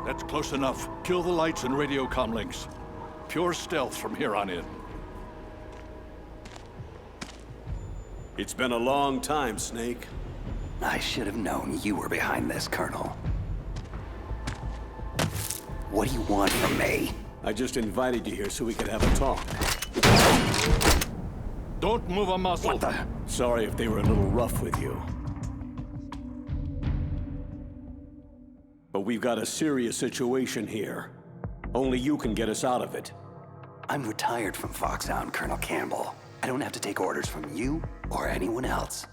That's close enough. Kill the lights and radio comm links. Pure stealth from here on in. It's been a long time, Snake. I should have known you were behind this, Colonel. What do you want from me? I just invited you here so we could have a talk. Don't move a muscle. What the? Sorry if they were a little rough with you. But we've got a serious situation here. Only you can get us out of it. I'm retired from Foxhound, Colonel Campbell. I don't have to take orders from you or anyone else.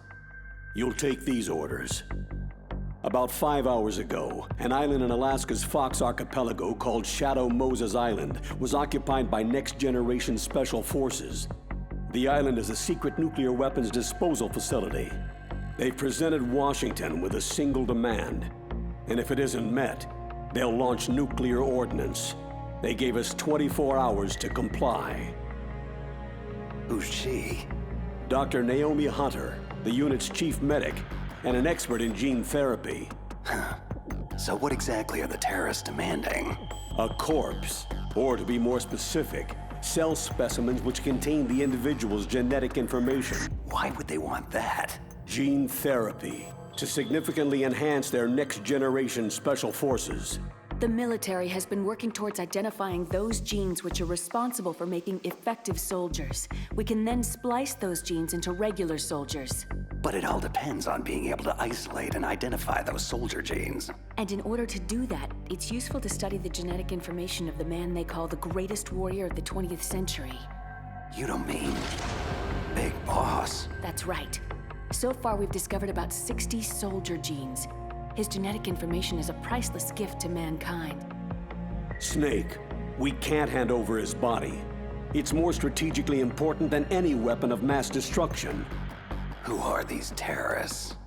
You'll take these orders. About 5 hours ago, an island in Alaska's Fox Archipelago called Shadow Moses Island was occupied by next-generation special forces. The island is a secret nuclear weapons disposal facility. They've presented Washington with a single demand, and if it isn't met, they'll launch nuclear ordnance. They gave us 24 hours to comply. Who's she? Dr. Naomi Hunter, the unit's chief medic, and an expert in gene therapy. So what exactly are the terrorists demanding? A corpse, or to be more specific, cell specimens which contain the individual's genetic information. Why would they want that? Gene therapy, to significantly enhance their next-generation special forces. The military has been working towards identifying those genes which are responsible for making effective soldiers. We can then splice those genes into regular soldiers. But it all depends on being able to isolate and identify those soldier genes. And in order to do that, it's useful to study the genetic information of the man they call the greatest warrior of the 20th century. You don't mean Big Boss? That's right. So far, we've discovered about 60 soldier genes. His genetic information is a priceless gift to mankind. Snake, we can't hand over his body. It's more strategically important than any weapon of mass destruction. Who are these terrorists?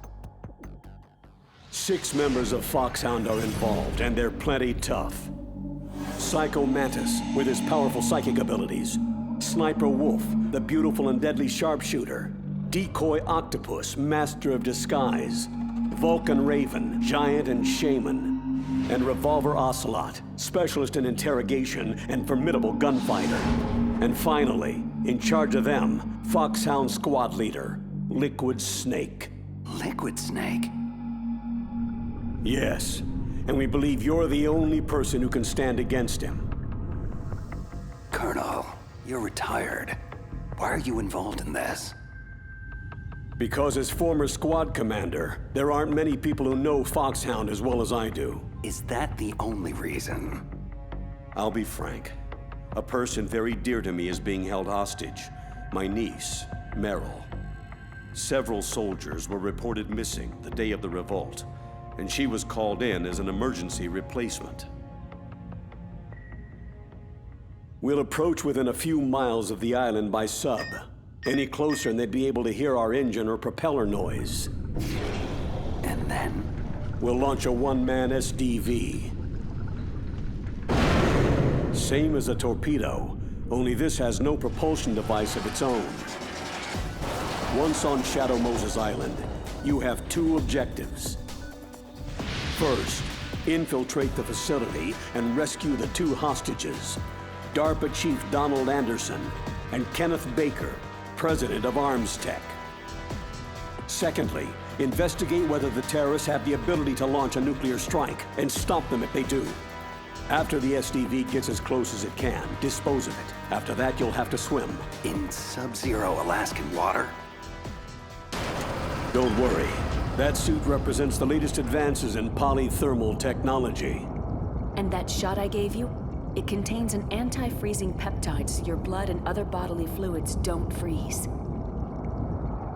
6 members of Foxhound are involved, and they're plenty tough. Psycho Mantis, with his powerful psychic abilities. Sniper Wolf, the beautiful and deadly sharpshooter. Decoy Octopus, master of disguise. Vulcan Raven, giant and shaman. And Revolver Ocelot, specialist in interrogation and formidable gunfighter. And finally, in charge of them, Foxhound squad leader, Liquid Snake. Liquid Snake? Yes, and we believe you're the only person who can stand against him. Colonel, you're retired. Why are you involved in this? Because as former squad commander, there aren't many people who know Foxhound as well as I do. Is that the only reason? I'll be frank. A person very dear to me is being held hostage. My niece, Meryl. Several soldiers were reported missing the day of the revolt, and she was called in as an emergency replacement. We'll approach within a few miles of the island by sub. Any closer and they'd be able to hear our engine or propeller noise. And then? We'll launch a one-man SDV. Same as a torpedo, only this has no propulsion device of its own. Once on Shadow Moses Island, you have 2 objectives. First, infiltrate the facility and rescue the 2 hostages, DARPA Chief Donald Anderson and Kenneth Baker, President of Arms Tech. Secondly, investigate whether the terrorists have the ability to launch a nuclear strike and stop them if they do. After the SDV gets as close as it can, dispose of it. After that, you'll have to swim. In sub-zero Alaskan water? Don't worry. That suit represents the latest advances in polythermal technology. And that shot I gave you? It contains an anti-freezing peptide so your blood and other bodily fluids don't freeze.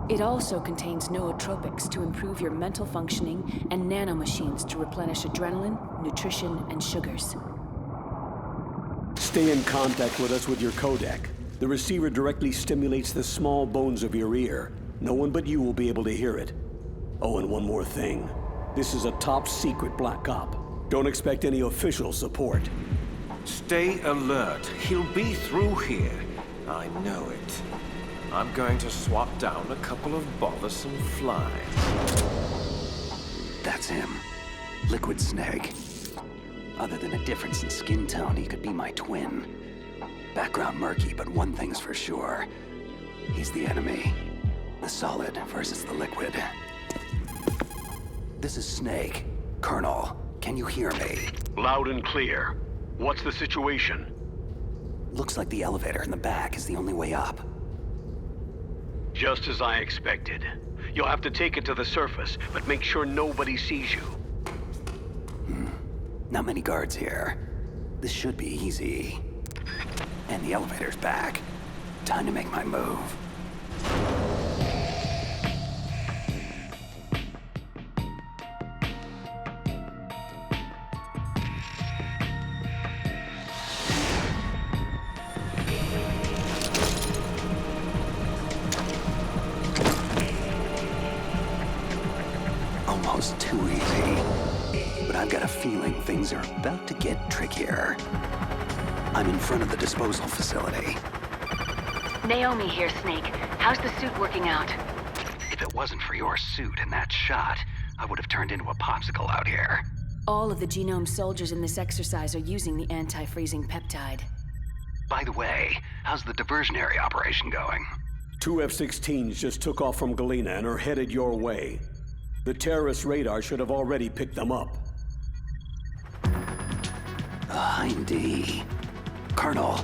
It also contains nootropics to improve your mental functioning and nanomachines to replenish adrenaline, nutrition, and sugars. Stay in contact with us with your codec. The receiver directly stimulates the small bones of your ear. No one but you will be able to hear it. Oh, and one more thing. This is a top-secret black op. Don't expect any official support. Stay alert. He'll be through here. I know it. I'm going to swat down a couple of bothersome flies. That's him. Liquid Snake. Other than a difference in skin tone, he could be my twin. Background murky, but one thing's for sure. He's the enemy. The solid versus the liquid. This is Snake. Colonel, can you hear me? Loud and clear. What's the situation? Looks like the elevator in the back is the only way up. Just as I expected. You'll have to take it to the surface, but make sure nobody sees you. Not many guards here. This should be easy. And the elevator's back. Time to make my move. Almost too easy. But I've got a feeling things are about to get trickier. I'm in front of the disposal facility. Naomi here, Snake. How's the suit working out? If it wasn't for your suit and that shot, I would have turned into a popsicle out here. All of the genome soldiers in this exercise are using the anti-freezing peptide. By the way, how's the diversionary operation going? 2 F-16s just took off from Galena and are headed your way. The terrorist radar should have already picked them up. Hindy. Colonel,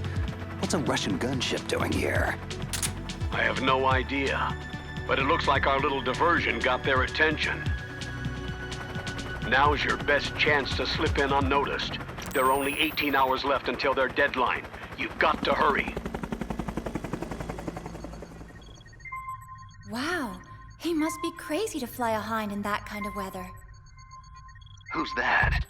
what's a Russian gunship doing here? I have no idea, but it looks like our little diversion got their attention. Now's your best chance to slip in unnoticed. There are only 18 hours left until their deadline. You've got to hurry. Wow, he must be crazy to fly a hind in that kind of weather. Who's that?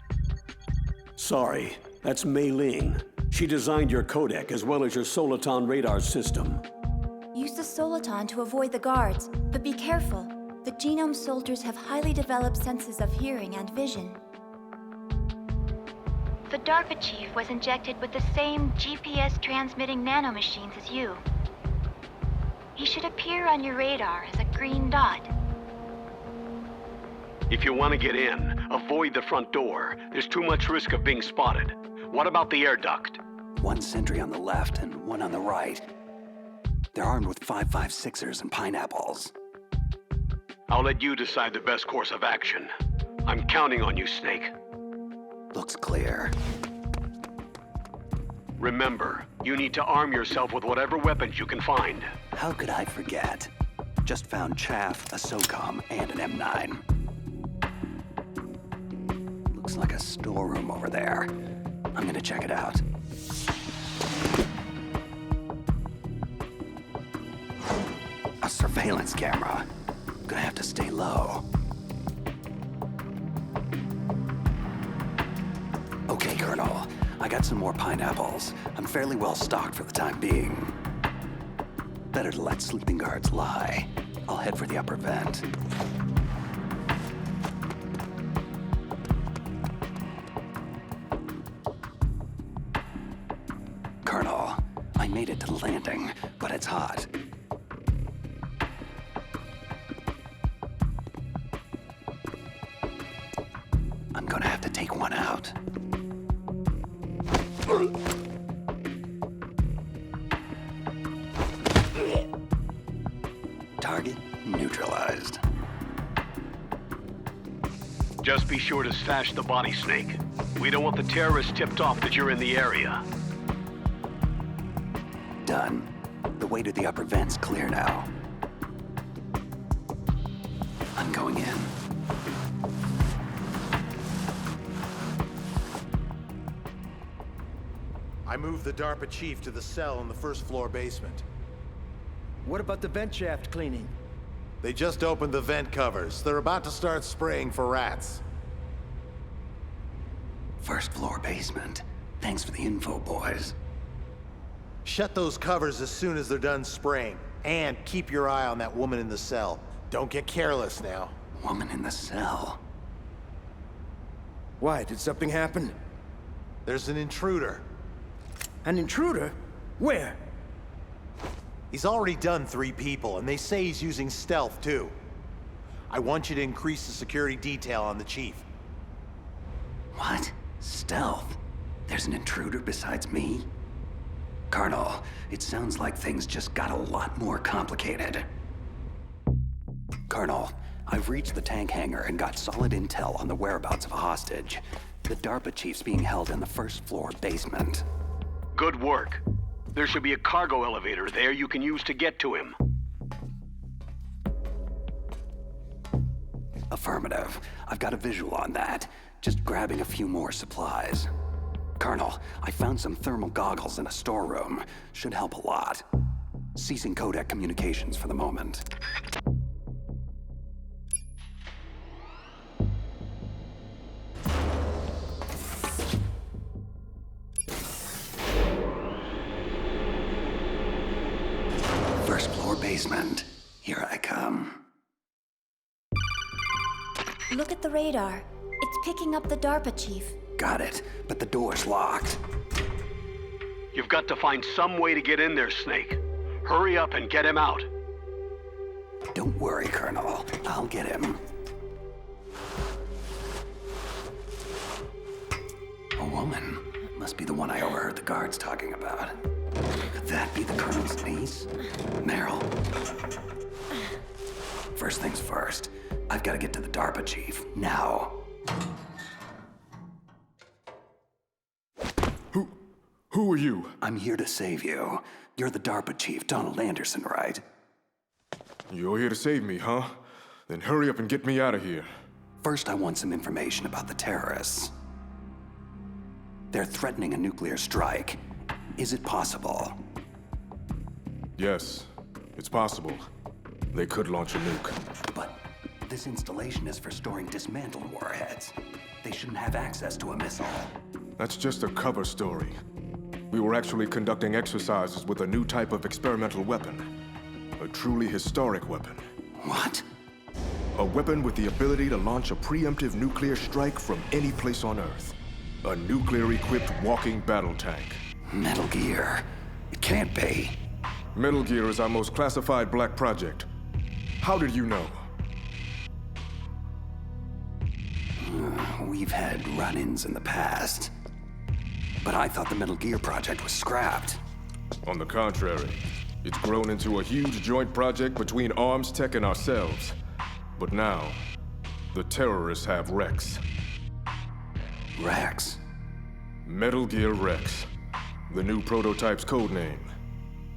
Sorry, that's Mei Ling. She designed your codec as well as your Soliton radar system. Use the Soliton to avoid the guards, but be careful. The genome soldiers have highly developed senses of hearing and vision. The DARPA chief was injected with the same GPS-transmitting nanomachines as you. He should appear on your radar as a green dot. If you want to get in, avoid the front door. There's too much risk of being spotted. What about the air duct? One sentry on the left and one on the right. They're armed with 5.56ers and pineapples. I'll let you decide the best course of action. I'm counting on you, Snake. Looks clear. Remember, you need to arm yourself with whatever weapons you can find. How could I forget? Just found chaff, a SOCOM, and an M9. Looks like a storeroom over there. I'm gonna check it out. A surveillance camera. Gonna have to stay low. Okay, Colonel. I got some more pineapples. I'm fairly well stocked for the time being. Better to let sleeping guards lie. I'll head for the upper vent. Colonel, I made it to the landing, but it's hot. I'm gonna have to take one out. Target neutralized. Just be sure to stash the body, Snake. We don't want the terrorists tipped off that you're in the area. Done. The way to the upper vent's clear now. I'm going in. I moved the DARPA chief to the cell in the first floor basement. What about the vent shaft cleaning? They just opened the vent covers. They're about to start spraying for rats. First floor basement. Thanks for the info, boys. Shut those covers as soon as they're done spraying. And keep your eye on that woman in the cell. Don't get careless now. Woman in the cell. Why, did something happen? There's an intruder. An intruder? Where? He's already done 3 people, and they say he's using stealth, too. I want you to increase the security detail on the chief. What? Stealth? There's an intruder besides me? Colonel, it sounds like things just got a lot more complicated. Colonel, I've reached the tank hangar and got solid intel on the whereabouts of a hostage. The DARPA chief's being held in the first floor basement. Good work. There should be a cargo elevator there you can use to get to him. Affirmative. I've got a visual on that. Just grabbing a few more supplies. Colonel, I found some thermal goggles in a storeroom. Should help a lot. Ceasing codec communications for the moment. First floor basement. Here I come. Look at the radar. It's picking up the DARPA chief. Got it, but the door's locked. You've got to find some way to get in there, Snake. Hurry up and get him out. Don't worry, Colonel. I'll get him. A woman. Must be the one I overheard the guards talking about. Could that be the Colonel's niece? Meryl. First things first. I've got to get to the DARPA chief. Now. Who are you? I'm here to save you. You're the DARPA chief, Donald Anderson, right? You're here to save me, huh? Then hurry up and get me out of here. First, I want some information about the terrorists. They're threatening a nuclear strike. Is it possible? Yes, it's possible. They could launch a nuke. But this installation is for storing dismantled warheads. They shouldn't have access to a missile. That's just a cover story. We were actually conducting exercises with a new type of experimental weapon. A truly historic weapon. What? A weapon with the ability to launch a preemptive nuclear strike from any place on Earth. A nuclear-equipped walking battle tank. Metal Gear. It can't be. Metal Gear is our most classified black project. How did you know? We've had run-ins in the past. But I thought the Metal Gear project was scrapped. On the contrary, it's grown into a huge joint project between Arms Tech and ourselves. But now, the terrorists have Rex. Rex? Metal Gear Rex. The new prototype's codename.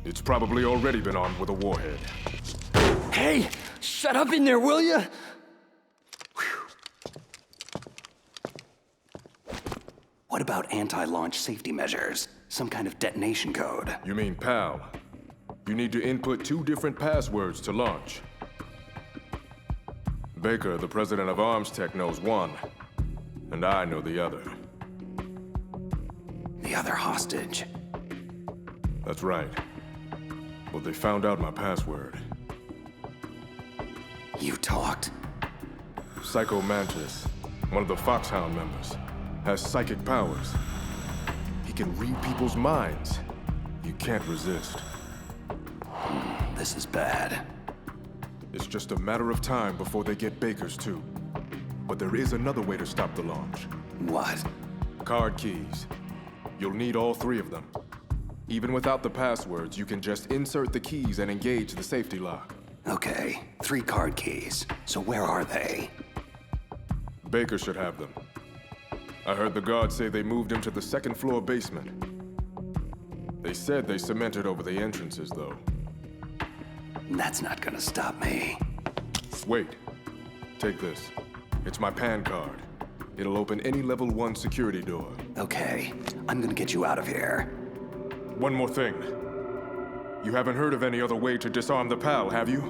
It's probably already been armed with a warhead. Hey! Shut up in there, will ya? What about anti-launch safety measures? Some kind of detonation code? You mean PAL? You need to input 2 different passwords to launch. Baker, the president of Arms Tech, knows one, and I know the other. The other hostage? That's right. But they found out my password. You talked? Psycho Mantis, one of the Foxhound members, has psychic powers. He can read people's minds. You can't resist. This is bad. It's just a matter of time before they get Baker's too. But there is another way to stop the launch. What? Card keys. You'll need all 3 of them. Even without the passwords, you can just insert the keys and engage the safety lock. Okay, 3 card keys. So where are they? Baker should have them. I heard the guards say they moved him to the 2nd floor basement. They said they cemented over the entrances, though. That's not gonna stop me. Wait. Take this. It's my PAN card. It'll open any level 1 security door. Okay, I'm gonna get you out of here. One more thing. You haven't heard of any other way to disarm the PAL, have you?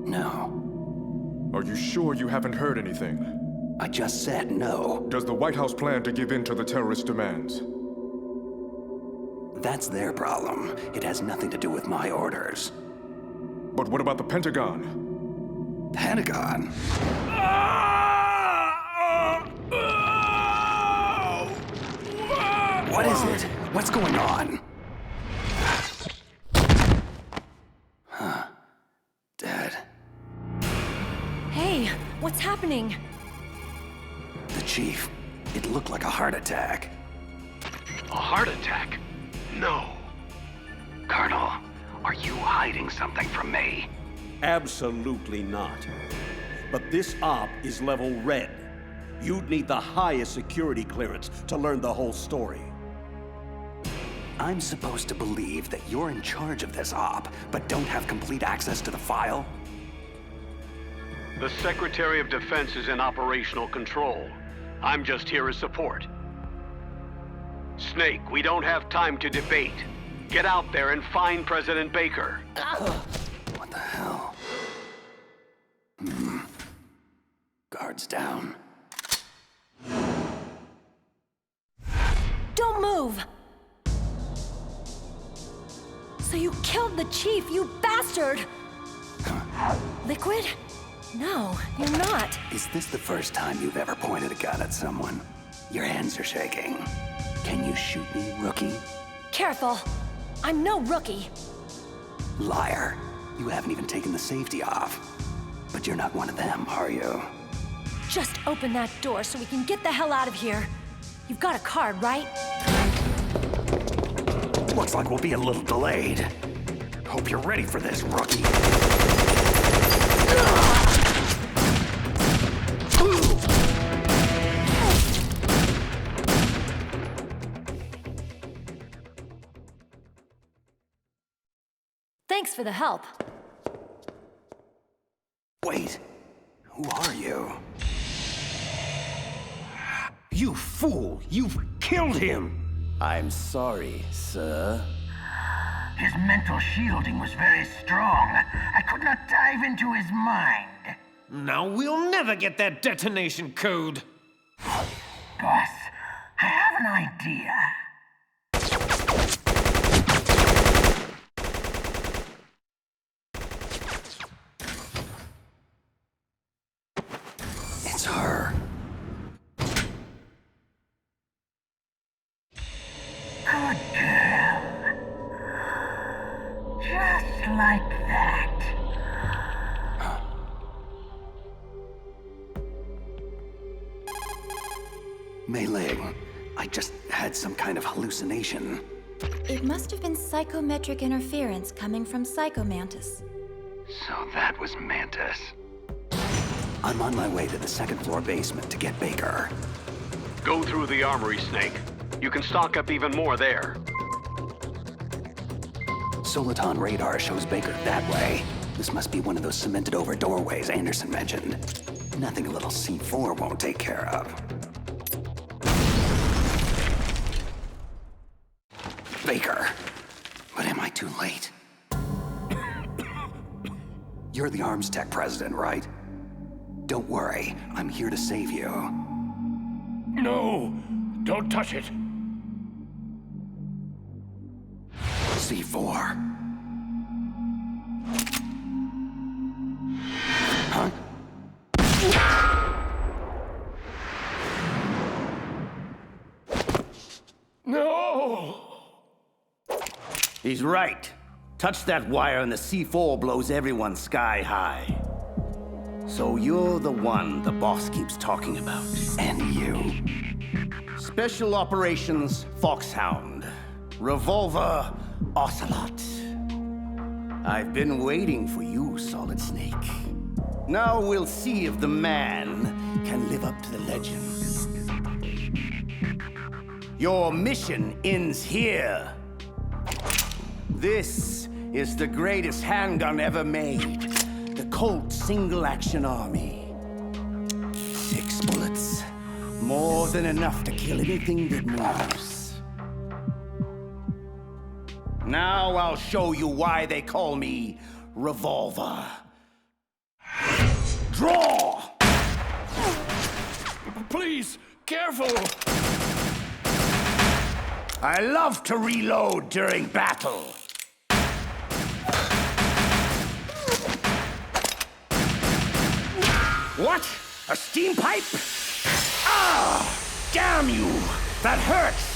No. Are you sure you haven't heard anything? I just said no. Does the White House plan to give in to the terrorist demands? That's their problem. It has nothing to do with my orders. But what about the Pentagon? Pentagon? What is it? What's going on? Huh. Dead. Hey, what's happening? The chief. It looked like a heart attack. A heart attack? No. Colonel, are you hiding something from me? Absolutely not. But this op is level red. You'd need the highest security clearance to learn the whole story. I'm supposed to believe that you're in charge of this op, but don't have complete access to the file? The Secretary of Defense is in operational control. I'm just here as support. Snake, we don't have time to debate. Get out there and find President Baker. What the hell? Guards down. Don't move! So you killed the chief, you bastard! Liquid? No, you're not. Is this the first time you've ever pointed a gun at someone? Your hands are shaking. Can you shoot me, rookie? Careful. I'm no rookie. Liar. You haven't even taken the safety off. But you're not one of them, are you? Just open that door so we can get the hell out of here. You've got a card, right? Looks like we'll be a little delayed. Hope you're ready for this, rookie. Thanks for the help. Wait, who are you? You fool! You've killed him! I'm sorry, sir. His mental shielding was very strong. I could not dive into his mind. Now we'll never get that detonation code. Boss, I have an idea. It's her. Good girl. Just like that. Mei Ling, I just had some kind of hallucination. It must have been psychometric interference coming from Psychomantis. So that was Mantis. I'm on my way to the second floor basement to get Baker. Go through the armory, Snake. You can stock up even more there. Soliton radar shows Baker that way. This must be one of those cemented over doorways Anderson mentioned. Nothing a little C4 won't take care of. Baker. But am I too late? You're the arms tech president, right? Don't worry, I'm here to save you. No! Don't touch it! C4. Huh? No! He's right. Touch that wire and the C4 blows everyone sky high. So you're the one the boss keeps talking about. And you. Special Operations Foxhound. Revolver Ocelot. I've been waiting for you, Solid Snake. Now we'll see if the man can live up to the legend. Your mission ends here. This is the greatest handgun ever made. The Colt Single Action Army. 6 bullets. More than enough to kill anything that moves. Now I'll show you why they call me Revolver. Draw! Please, careful! I love to reload during battle. What? A steam pipe? Ah! Damn you! That hurts!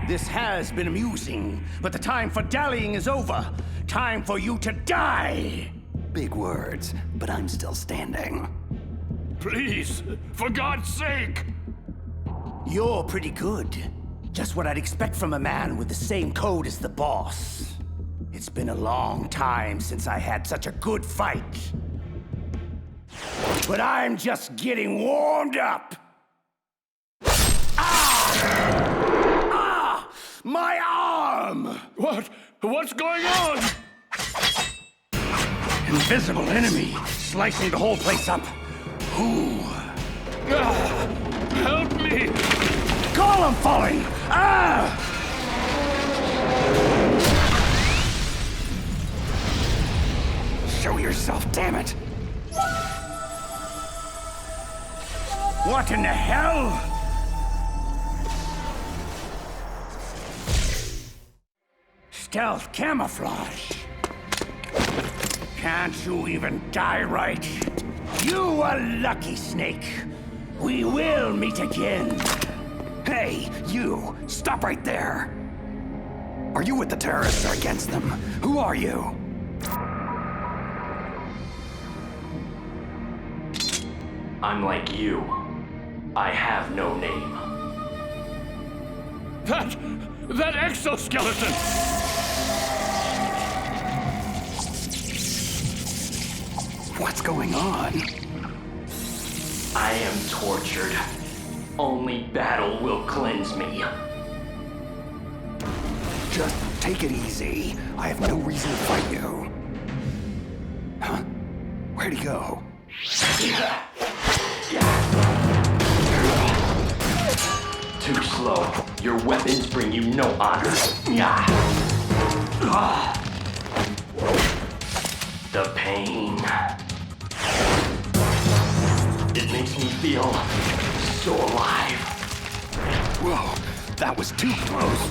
This has been amusing, but the time for dallying is over. Time for you to die! Big words, but I'm still standing. Please, for God's sake! You're pretty good. Just what I'd expect from a man with the same code as the boss. It's been a long time since I had such a good fight. But I'm just getting warmed up. Ah! My arm! What's going on? Invisible enemy, slicing the whole place up. Who? Help me! Call him falling! Ah! Show yourself, damn it! What in the hell? Stealth camouflage. Can't you even die right? You a lucky snake. We will meet again. Hey, you! Stop right there! Are you with the terrorists or against them? Who are you? I'm like you. I have no name. That exoskeleton! What's going on? I am tortured. Only battle will cleanse me. Just take it easy. I have no reason to fight you. Huh? Where'd he go? Too slow. Your weapons bring you no honor. The pain. It makes me feel so alive. Whoa, that was too close.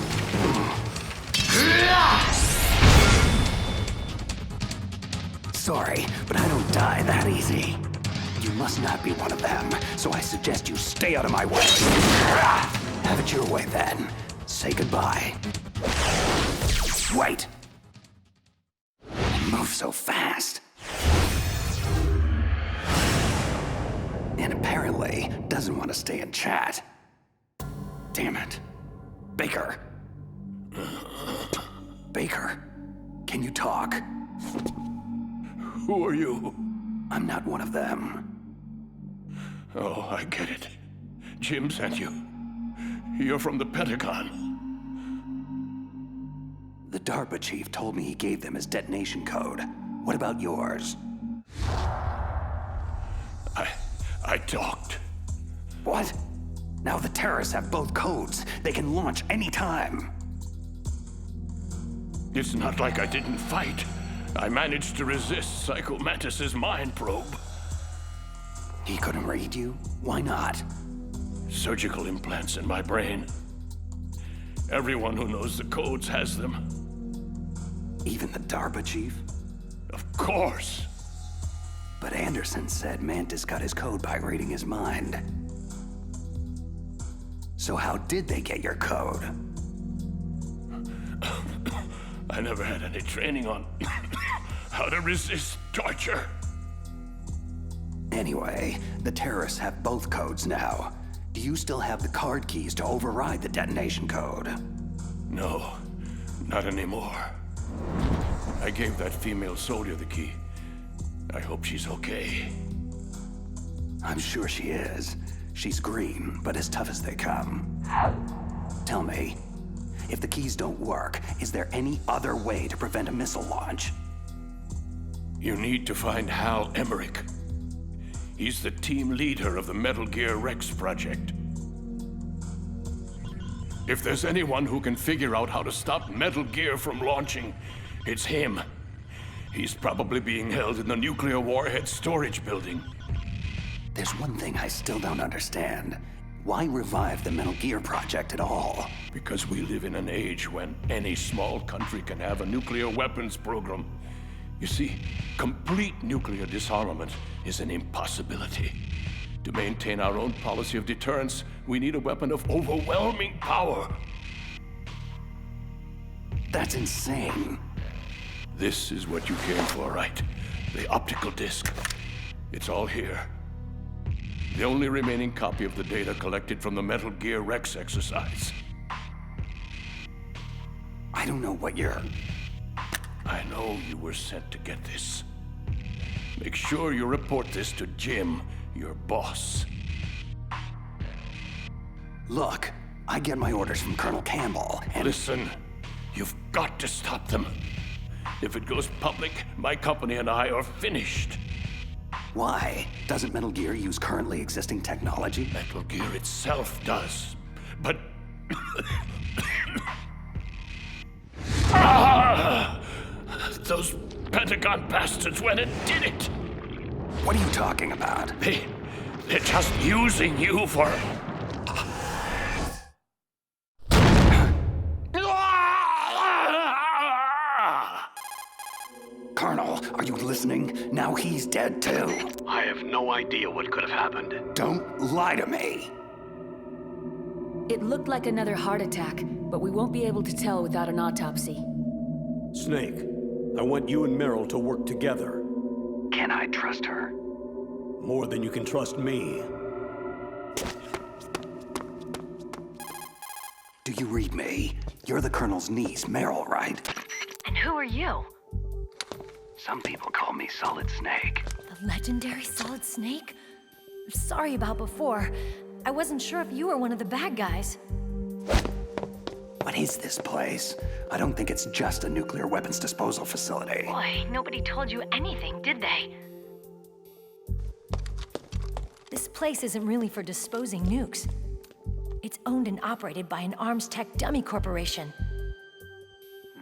Sorry, but I don't die that easy. You must not be one of them, so I suggest you stay out of my way. Have it your way then. Say goodbye. Wait! Move so fast. And apparently doesn't want to stay and chat. Damn it. Baker. Baker, can you talk? Who are you? I'm not one of them. Oh, I get it. Jim sent you. You're from the Pentagon. The DARPA chief told me he gave them his detonation code. What about yours? I talked. What? Now the terrorists have both codes. They can launch any time. It's not like I didn't fight. I managed to resist Psycho Mantis's mind probe. He couldn't read you? Why not? Surgical implants in my brain. Everyone who knows the codes has them. Even the DARPA chief? Of course. But Anderson said Mantis got his code by reading his mind. So how did they get your code? I never had any training on how to resist torture. Anyway, the terrorists have both codes now. Do you still have the card keys to override the detonation code? No, not anymore. I gave that female soldier the key. I hope she's okay. I'm sure she is. She's green, but as tough as they come. Tell me, if the keys don't work, is there any other way to prevent a missile launch? You need to find Hal Emmerich. He's the team leader of the Metal Gear Rex project. If there's anyone who can figure out how to stop Metal Gear from launching, it's him. He's probably being held in the nuclear warhead storage building. There's one thing I still don't understand. Why revive the Metal Gear project at all? Because we live in an age when any small country can have a nuclear weapons program. You see, complete nuclear disarmament is an impossibility. To maintain our own policy of deterrence, we need a weapon of overwhelming power. That's insane. This is what you came for, right? The optical disc. It's all here. The only remaining copy of the data collected from the Metal Gear Rex exercise. I don't know what you're... I know you were sent to get this. Make sure you report this to Jim, your boss. Look, I get my orders from Colonel Campbell, and... Listen, you've got to stop them. If it goes public, my company and I are finished. Why? Doesn't Metal Gear use currently existing technology? Metal Gear itself does, but... Those Pentagon bastards went and did it! What are you talking about? They're just using you for... Colonel, are you listening? Now he's dead too. I have no idea what could have happened. Don't lie to me. It looked like another heart attack, but we won't be able to tell without an autopsy. Snake, I want you and Meryl to work together. Can I trust her? More than you can trust me. Do you read me? You're the Colonel's niece, Meryl, right? And who are you? Some people call me Solid Snake. The legendary Solid Snake? I'm sorry about before. I wasn't sure if you were one of the bad guys. What is this place? I don't think it's just a nuclear weapons disposal facility. Boy, nobody told you anything, did they? This place isn't really for disposing nukes. It's owned and operated by an arms tech dummy corporation.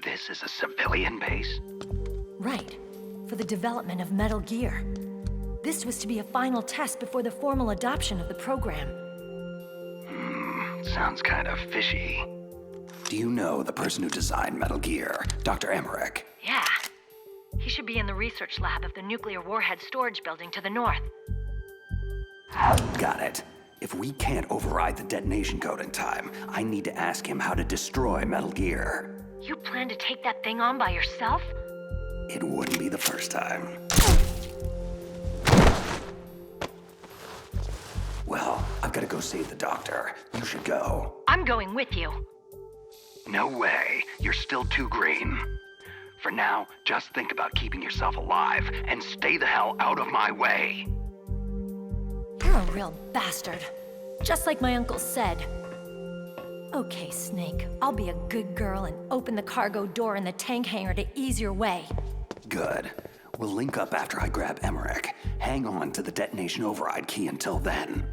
This is a civilian base? Right. For the development of Metal Gear. This was to be a final test before the formal adoption of the program. Sounds kind of fishy. Do you know the person who designed Metal Gear, Dr. Emmerich? Yeah. He should be in the research lab of the nuclear warhead storage building to the north. Got it. If we can't override the detonation code in time, I need to ask him how to destroy Metal Gear. You plan to take that thing on by yourself? It wouldn't be the first time. Well, I've got to go save the doctor. You should go. I'm going with you. No way. You're still too green. For now, just think about keeping yourself alive and stay the hell out of my way. You're a real bastard. Just like my uncle said. Okay, Snake. I'll be a good girl and open the cargo door in the tank hangar to ease your way. Good. We'll link up after I grab Emmerich. Hang on to the detonation override key until then.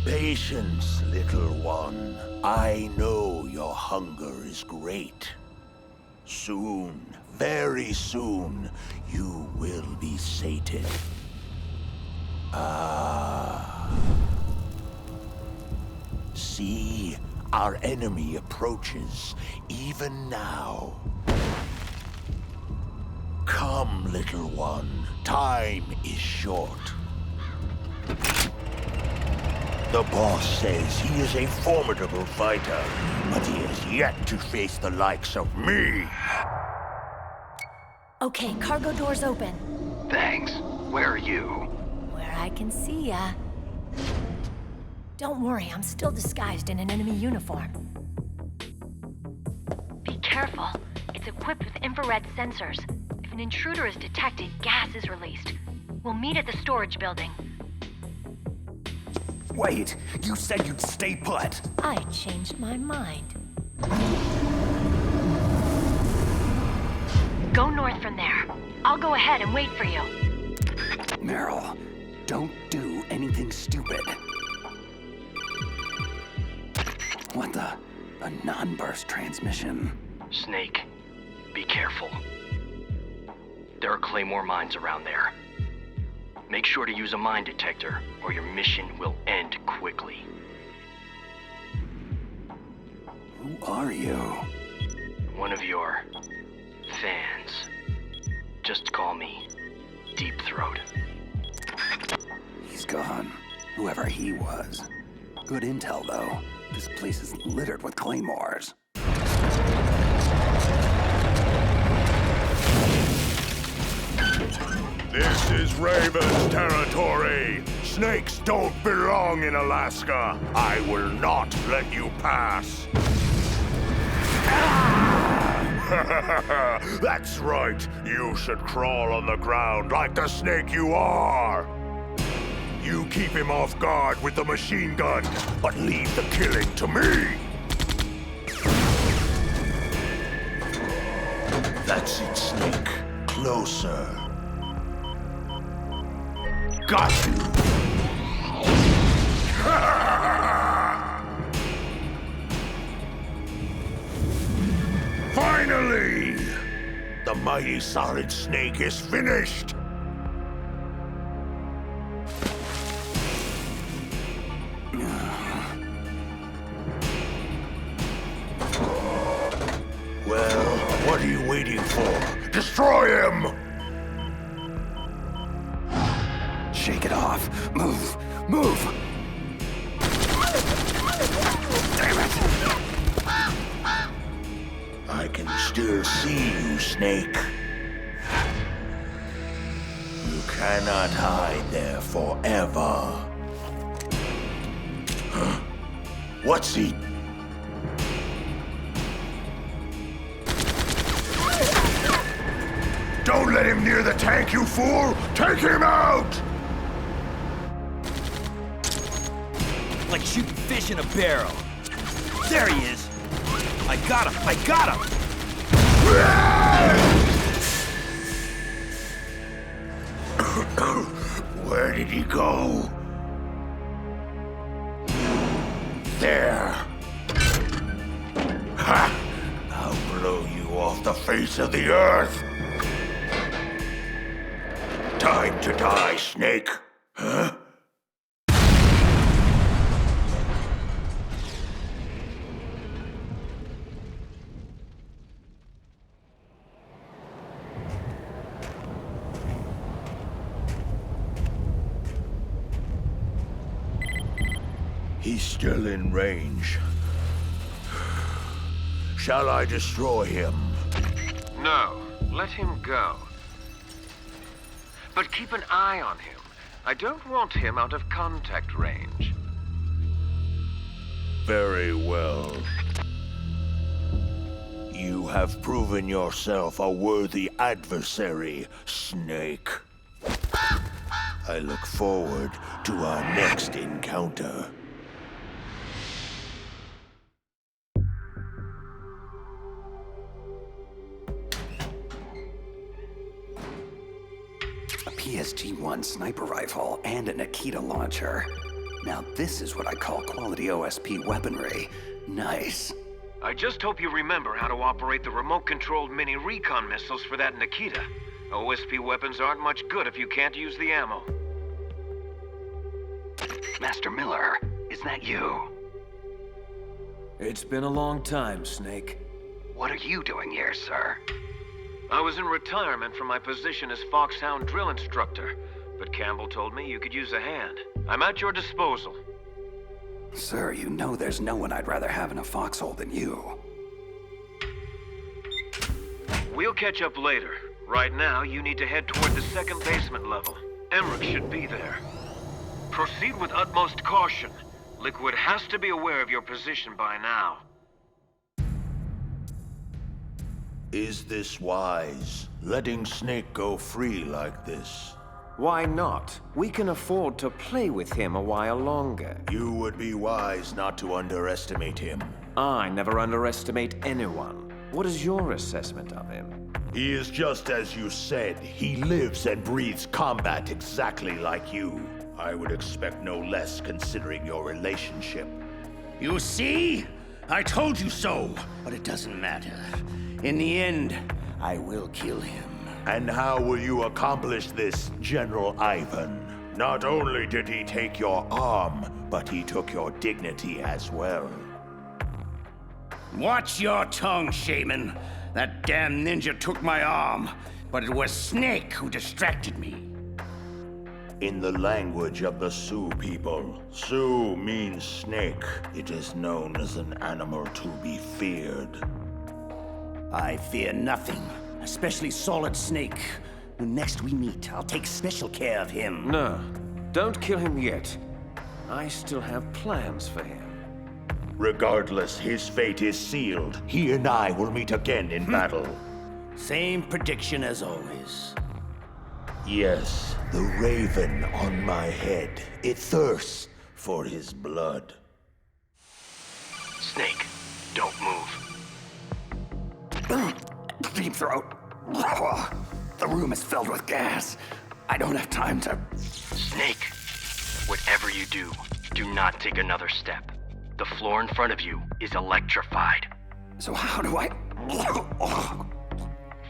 Patience, little one. I know your hunger is great. Soon, very soon, you will be sated. See, our enemy approaches, even now. Come, little one. Time is short. The boss says he is a formidable fighter, but he has yet to face the likes of me. Okay, cargo door's open. Thanks. Where are you? Where I can see ya. Don't worry, I'm still disguised in an enemy uniform. Be careful. It's equipped with infrared sensors. If an intruder is detected, gas is released. We'll meet at the storage building. Wait, you said you'd stay put. I changed my mind. Go north from there. I'll go ahead and wait for you. Meryl, don't do anything stupid. What the? A non-burst transmission? Snake, be careful. There are Claymore mines around there. Make sure to use a mine detector, or your mission will end quickly. Who are you? One of your fans. Just call me Deep Throat. He's gone. Whoever he was. Good intel, though. This place is littered with claymores. This is Raven's territory. Snakes don't belong in Alaska. I will not let you pass. That's right. You should crawl on the ground like the snake you are. You keep him off guard with the machine gun, but leave the killing to me. That's it, Snake. Closer. Got you! Finally! The mighty Solid Snake is finished! Well, what are you waiting for? Destroy him! Shake it off. Move. Move! Damn it! I can still see you, Snake. You cannot hide there forever. Huh? What's he... Don't let him near the tank, you fool! Take him out! Like shooting fish in a barrel. There he is! I got him! I got him! Where did he go? There! Ha! I'll blow you off the face of the earth! Time to die, Snake! Huh? He's still in range. Shall I destroy him? No, let him go. But keep an eye on him. I don't want him out of contact range. Very well. You have proven yourself a worthy adversary, Snake. I look forward to our next encounter. A PSG-1 sniper rifle and a Nikita launcher. Now this is what I call quality OSP weaponry. Nice. I just hope you remember how to operate the remote-controlled mini recon missiles for that Nikita. OSP weapons aren't much good if you can't use the ammo. Master Miller, is that you? It's been a long time, Snake. What are you doing here, sir? I was in retirement from my position as Foxhound drill instructor, but Campbell told me you could use a hand. I'm at your disposal. Sir, you know there's no one I'd rather have in a foxhole than you. We'll catch up later. Right now, you need to head toward the second basement level. Emmerich should be there. Proceed with utmost caution. Liquid has to be aware of your position by now. Is this wise? Letting Snake go free like this? Why not? We can afford to play with him a while longer. You would be wise not to underestimate him. I never underestimate anyone. What is your assessment of him? He is just as you said. He lives and breathes combat exactly like you. I would expect no less considering your relationship. You see? I told you so. But it doesn't matter. In the end, I will kill him. And how will you accomplish this, General Ivan? Not only did he take your arm, but he took your dignity as well. Watch your tongue, Shaman. That damn ninja took my arm, but it was Snake who distracted me. In the language of the Sioux people, Sioux means snake. It is known as an animal to be feared. I fear nothing, especially Solid Snake. Next we meet, I'll take special care of him. No, don't kill him yet. I still have plans for him. Regardless, his fate is sealed. He and I will meet again in battle. Same prediction as always. Yes, the raven on my head. It thirsts for his blood. Snake, don't move. Deep throat. The room is filled with gas. I don't have time to... Snake, whatever you do, do not take another step. The floor in front of you is electrified. So how do I...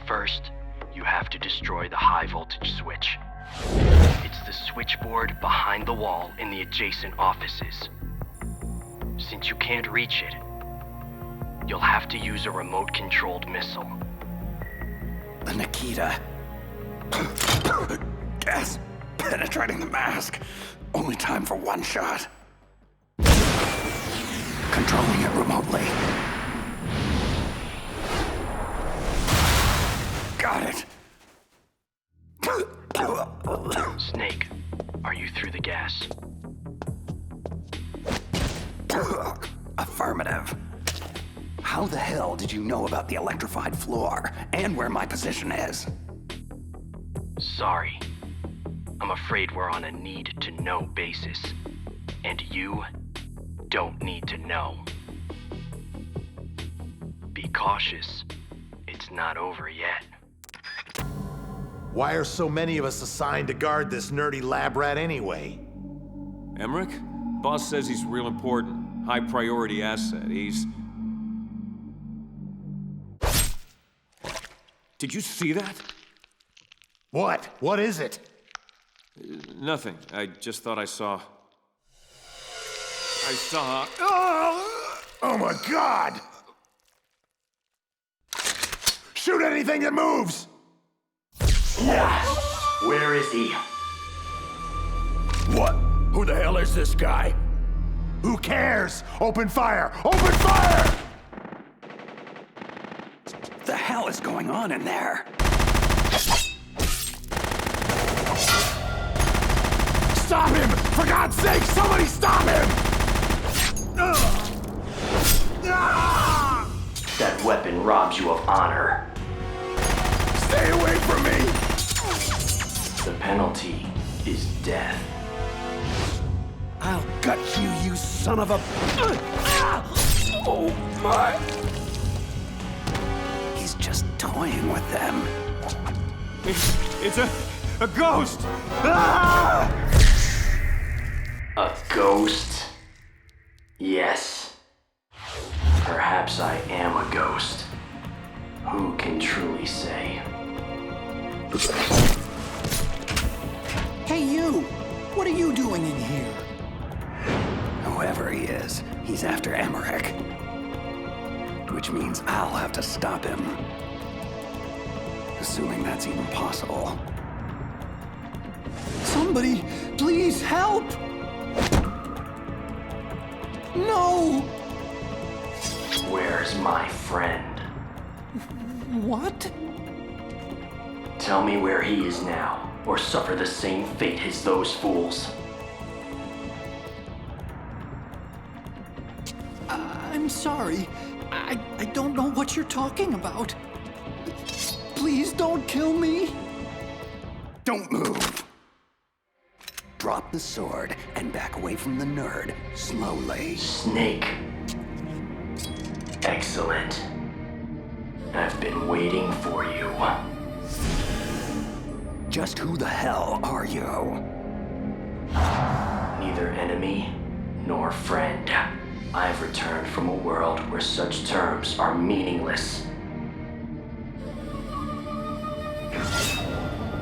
First, you have to destroy the high voltage switch. It's the switchboard behind the wall in the adjacent offices. Since you can't reach it, you'll have to use a remote-controlled missile. The Nikita. Gas penetrating the mask. Only time for one shot. Controlling it remotely. Got it. Snake, are you through the gas? Affirmative. How the hell did you know about the electrified floor and where my position is? Sorry. I'm afraid we're on a need-to-know basis. And you don't need to know. Be cautious. It's not over yet. Why are so many of us assigned to guard this nerdy lab rat anyway? Emmerich? Boss says he's real important. High priority asset. He's... Did you see that? What? What is it? Nothing. I just thought I saw... Oh my God! Shoot anything that moves! Yeah. Where is he? What? Who the hell is this guy? Who cares? Open fire! Open fire! The hell is going on in there? Stop him! For God's sake, somebody stop him! That weapon robs you of honor. Stay away from me! The penalty is death. I'll gut you, you son of a... Oh, my... He's just toying with them. It's a ghost! A ghost? Yes. Perhaps I am a ghost. Who can truly say? Hey, you! What are you doing in here? Whoever he is, he's after Emmerich. Which means I'll have to stop him. Assuming that's even possible. Somebody, please help! No! Where's my friend? What? Tell me where he is now, or suffer the same fate as those fools. I'm sorry. I don't know what you're talking about. Please don't kill me. Don't move. Drop the sword and back away from the nerd, slowly. Snake. Excellent. I've been waiting for you. Just who the hell are you? Neither enemy nor friend. I've returned from a world where such terms are meaningless.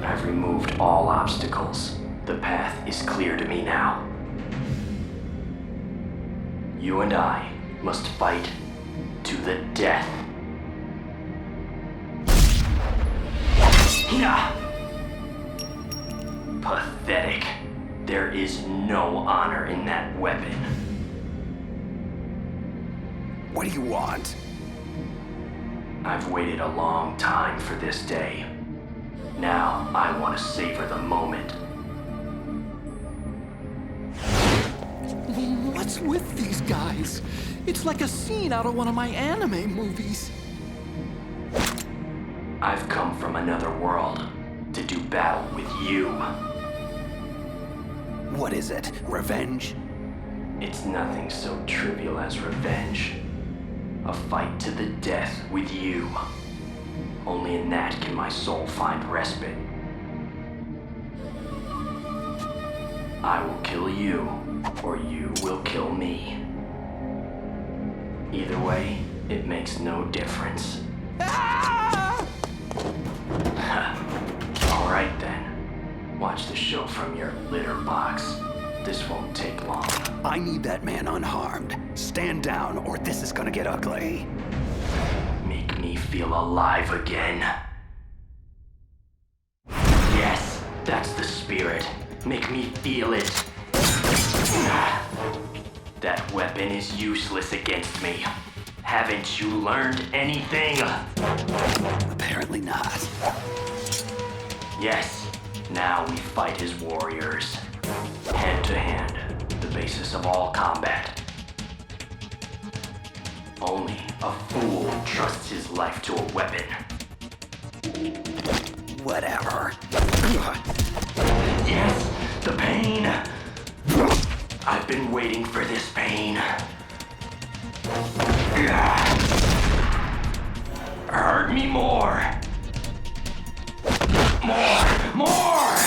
I've removed all obstacles. The path is clear to me now. You and I must fight to the death. Pathetic. There is no honor in that weapon. What do you want? I've waited a long time for this day. Now, I want to savor the moment. What's with these guys? It's like a scene out of one of my anime movies. I've come from another world to do battle with you. What is it? Revenge? It's nothing so trivial as revenge. A fight to the death with you. Only in that can my soul find respite. I will kill you, or you will kill me. Either way, it makes no difference. Alright then. Watch the show from your litter box. This won't take long. I need that man unharmed. Stand down, or this is gonna get ugly. Make me feel alive again. Yes, that's the spirit. Make me feel it. That weapon is useless against me. Haven't you learned anything? Apparently not. Yes, now we fight as warriors. Hand to hand, the basis of all combat. Only a fool trusts his life to a weapon. Whatever. Yes, the pain. I've been waiting for this pain. Hurt me more. More!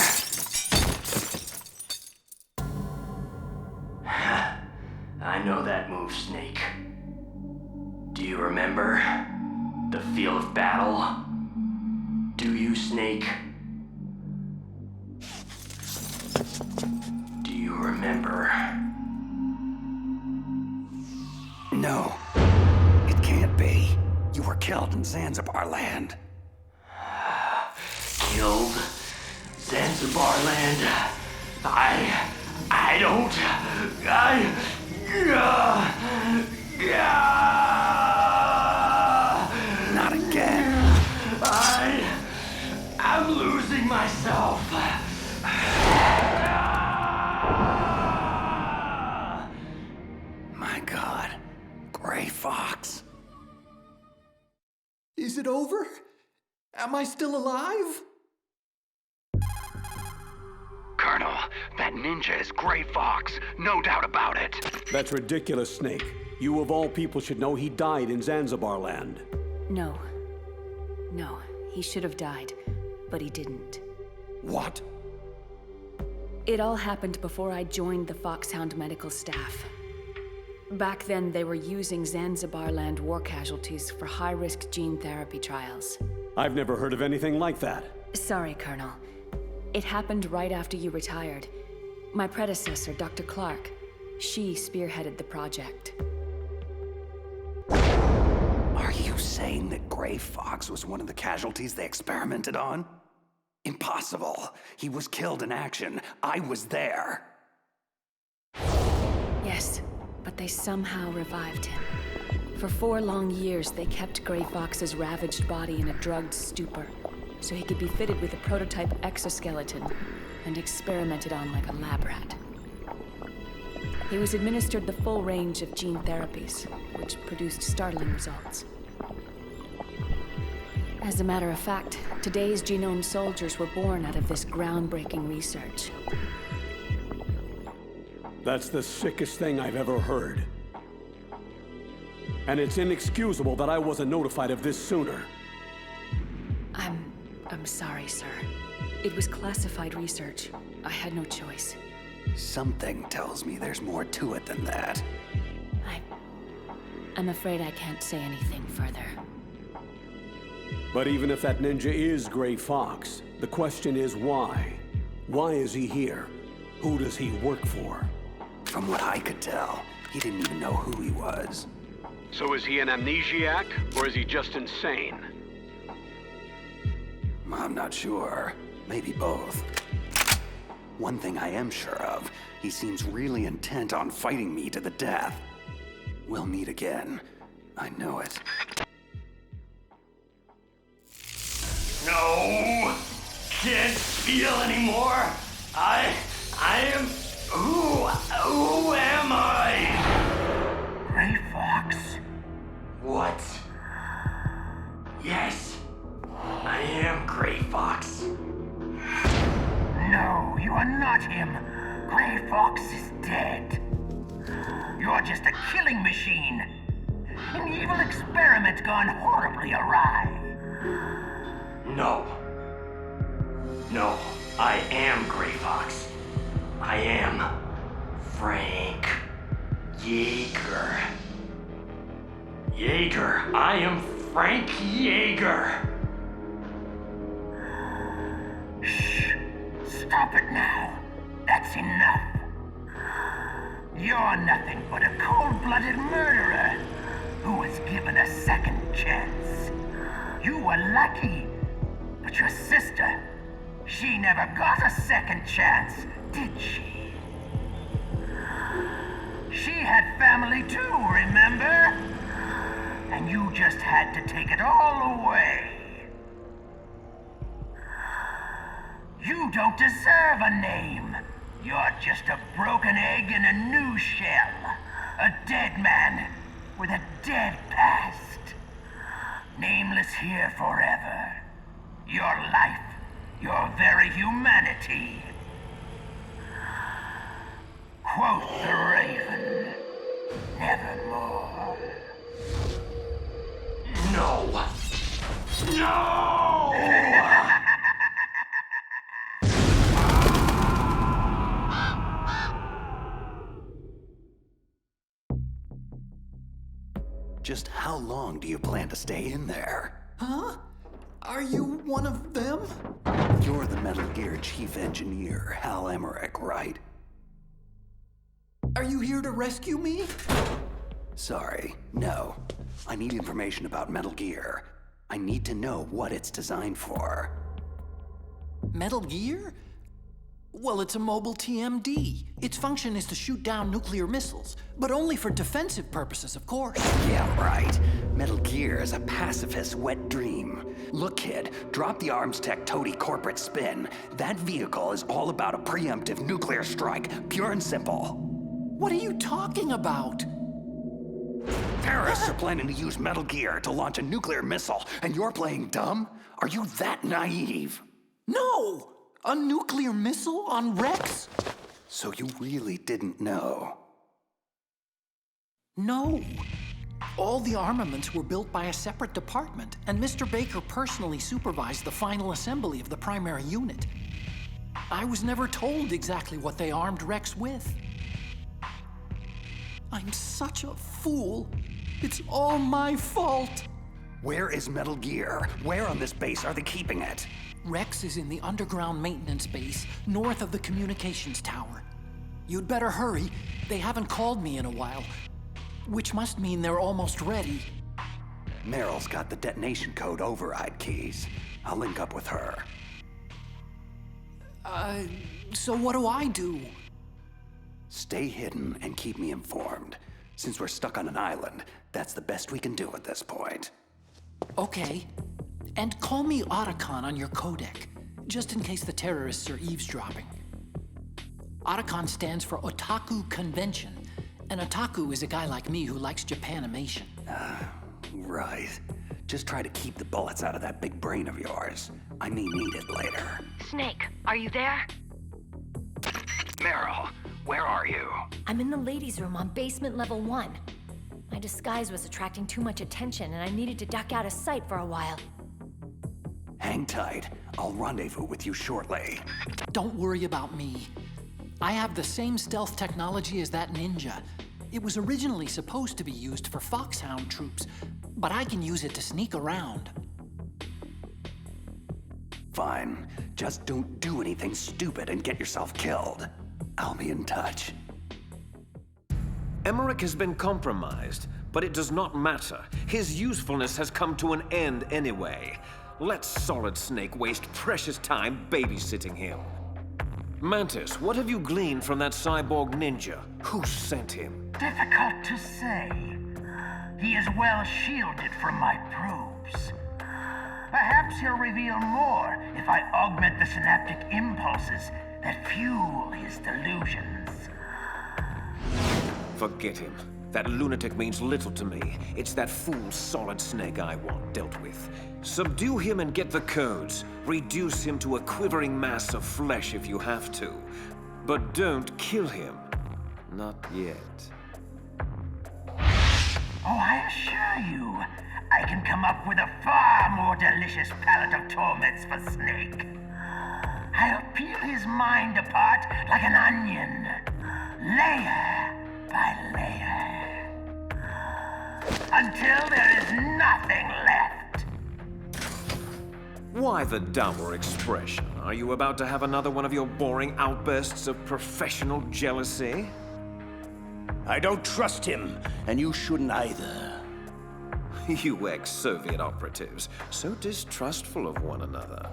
I know that move, Snake. Do you remember? The feel of battle? Do you, Snake? Do you remember? No. It can't be. You were killed in Zanzibar land. Killed? Zanzibar land? I don't... Not again. I'm losing myself. My God. Gray Fox. Is it over? Am I still alive? Colonel, that ninja is Gray Fox. No doubt about it. That's ridiculous, Snake. You of all people should know he died in Zanzibar land. No. No, he should have died, but he didn't. What? It all happened before I joined the Foxhound medical staff. Back then, they were using Zanzibar land war casualties for high-risk gene therapy trials. I've never heard of anything like that. Sorry, Colonel. It happened right after you retired. My predecessor, Dr. Clark, she spearheaded the project. Are you saying that Gray Fox was one of the casualties they experimented on? Impossible. He was killed in action. I was there. Yes, but they somehow revived him. For 4 long years, they kept Gray Fox's ravaged body in a drugged stupor, so he could be fitted with a prototype exoskeleton and experimented on like a lab rat. He was administered the full range of gene therapies, which produced startling results. As a matter of fact, today's genome soldiers were born out of this groundbreaking research. That's the sickest thing I've ever heard. And it's inexcusable that I wasn't notified of this sooner. I'm sorry, sir. It was classified research. I had no choice. Something tells me there's more to it than that. I'm afraid I can't say anything further. But even if that ninja is Gray Fox, the question is why? Why is he here? Who does he work for? From what I could tell, he didn't even know who he was. So is he an amnesiac, or is he just insane? I'm not sure. Maybe both. One thing I am sure of, he seems really intent on fighting me to the death. We'll meet again. I know it. No! can't feel anymore. I am... Who am I? Gray Fox. What? Yes, I am Gray Fox. No, you are not him. Gray Fox is dead. You're just a killing machine. An evil experiment gone horribly awry. No. No, I am Gray Fox. I am Frank Yeager. Yeager. I am Frank Yeager. Shh. Stop it now. That's enough. You're nothing but a cold-blooded murderer who was given a second chance. You were lucky, but your sister, she never got a second chance, did she? She had family too, remember? And you just had to take it all away. You don't deserve a name. You're just a broken egg in a new shell. A dead man with a dead past. Nameless here forever. Your life, your very humanity. Quoth the raven, nevermore. No. No! Just how long do you plan to stay in there? Huh? Are you one of them? You're the Metal Gear chief engineer, Hal Emmerich, right? Are you here to rescue me? Sorry, no. I need information about Metal Gear. I need to know what it's designed for. Metal Gear? Well, it's a mobile TMD. Its function is to shoot down nuclear missiles, but only for defensive purposes, of course. Yeah, right. Metal Gear is a pacifist wet dream. Look, kid, drop the arms tech toady corporate spin. That vehicle is all about a preemptive nuclear strike, pure and simple. What are you talking about? Terrorists are planning to use Metal Gear to launch a nuclear missile, and you're playing dumb? Are you that naive? No! A nuclear missile on Rex? So you really didn't know? No. All the armaments were built by a separate department, and Mr. Baker personally supervised the final assembly of the primary unit. I was never told exactly what they armed Rex with. I'm such a fool. It's all my fault. Where is Metal Gear? Where on this base are they keeping it? Rex is in the underground maintenance base, north of the communications tower. You'd better hurry. They haven't called me in a while, which must mean they're almost ready. Meryl's got the detonation code override keys. I'll link up with her. So what do I do? Stay hidden and keep me informed. Since we're stuck on an island, that's the best we can do at this point. Okay. And call me Otacon on your codec, just in case the terrorists are eavesdropping. Otacon stands for Otaku Convention, and Otaku is a guy like me who likes Japanimation. Right. Just try to keep the bullets out of that big brain of yours. I may need it later. Snake, are you there? Meryl, where are you? I'm in the ladies' room on basement level 1. My disguise was attracting too much attention, and I needed to duck out of sight for a while. Hang tight. I'll rendezvous with you shortly. Don't worry about me. I have the same stealth technology as that ninja. It was originally supposed to be used for Foxhound troops, but I can use it to sneak around. Fine. Just don't do anything stupid and get yourself killed. I'll be in touch. Emmerich has been compromised, but it does not matter. His usefulness has come to an end anyway. Let Solid Snake waste precious time babysitting him. Mantis, what have you gleaned from that cyborg ninja? Who sent him? Difficult to say. He is well shielded from my probes. Perhaps he'll reveal more if I augment the synaptic impulses that fuel his delusions. Forget him. That lunatic means little to me. It's that fool Solid Snake I want dealt with. Subdue him and get the codes. Reduce him to a quivering mass of flesh if you have to. But don't kill him. Not yet. Oh, I assure you, I can come up with a far more delicious palette of torments for Snake. I'll peel his mind apart like an onion, layer by layer, until there is nothing left. Why the dour expression? Are you about to have another one of your boring outbursts of professional jealousy? I don't trust him, and you shouldn't either. You ex-Soviet operatives, so distrustful of one another.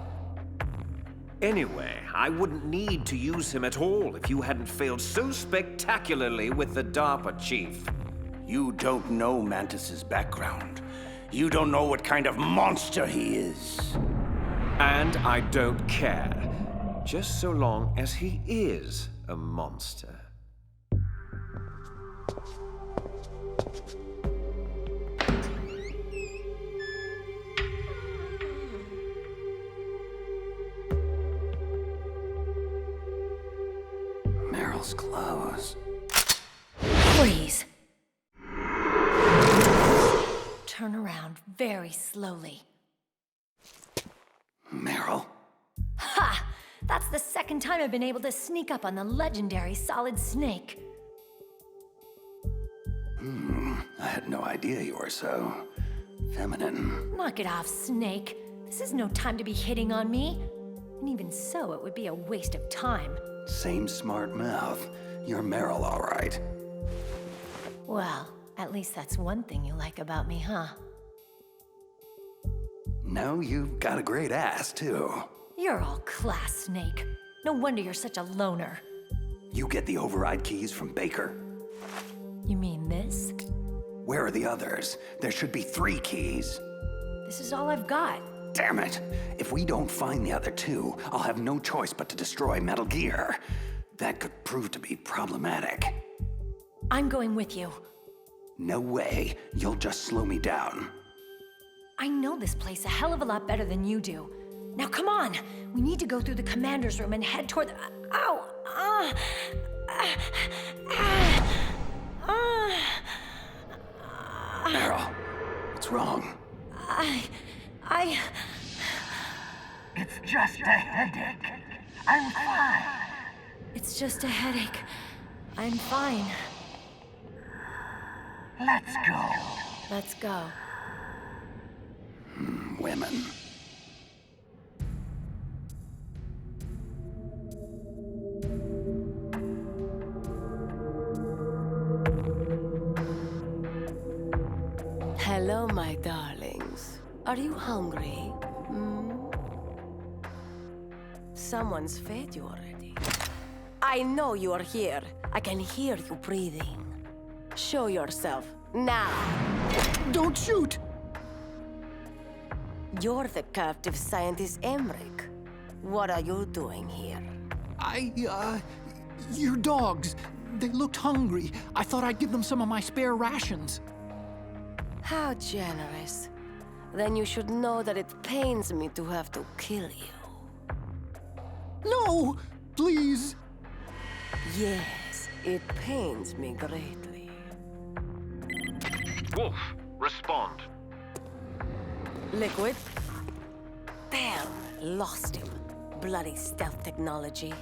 Anyway, I wouldn't need to use him at all if you hadn't failed so spectacularly with the DARPA chief. You don't know Mantis's background. You don't know what kind of monster he is. And I don't care, just so long as he is a monster. Meryl's clothes. Please. Turn around very slowly. Meryl? Ha! That's the second time I've been able to sneak up on the legendary Solid Snake. I had no idea you were so feminine. Knock it off, Snake. This is no time to be hitting on me. And even so, it would be a waste of time. Same smart mouth. You're Meryl, all right. Well, at least that's one thing you like about me, huh? No, you've got a great ass, too. You're all class, Snake. No wonder you're such a loner. You get the override keys from Baker. You mean this? Where are the others? There should be 3 keys. This is all I've got. Damn it! If we don't find the other 2, I'll have no choice but to destroy Metal Gear. That could prove to be problematic. I'm going with you. No way. You'll just slow me down. I know this place a hell of a lot better than you do. Now come on! We need to go through the commander's room and head toward the... Ow! Meryl, what's wrong? It's just a headache. I'm fine. It's just a headache. I'm fine. Let's go. Let's go. Women. Hello, my darlings. Are you hungry? Someone's fed you already. I know you are here. I can hear you breathing. Show yourself, now! Don't shoot! You're the captive scientist Emmerich. What are you doing here? Your dogs. They looked hungry. I thought I'd give them some of my spare rations. How generous. Then you should know that it pains me to have to kill you. No! Please! Yes, it pains me greatly. Wolf, respond. Liquid? Damn, lost him. Bloody stealth technology.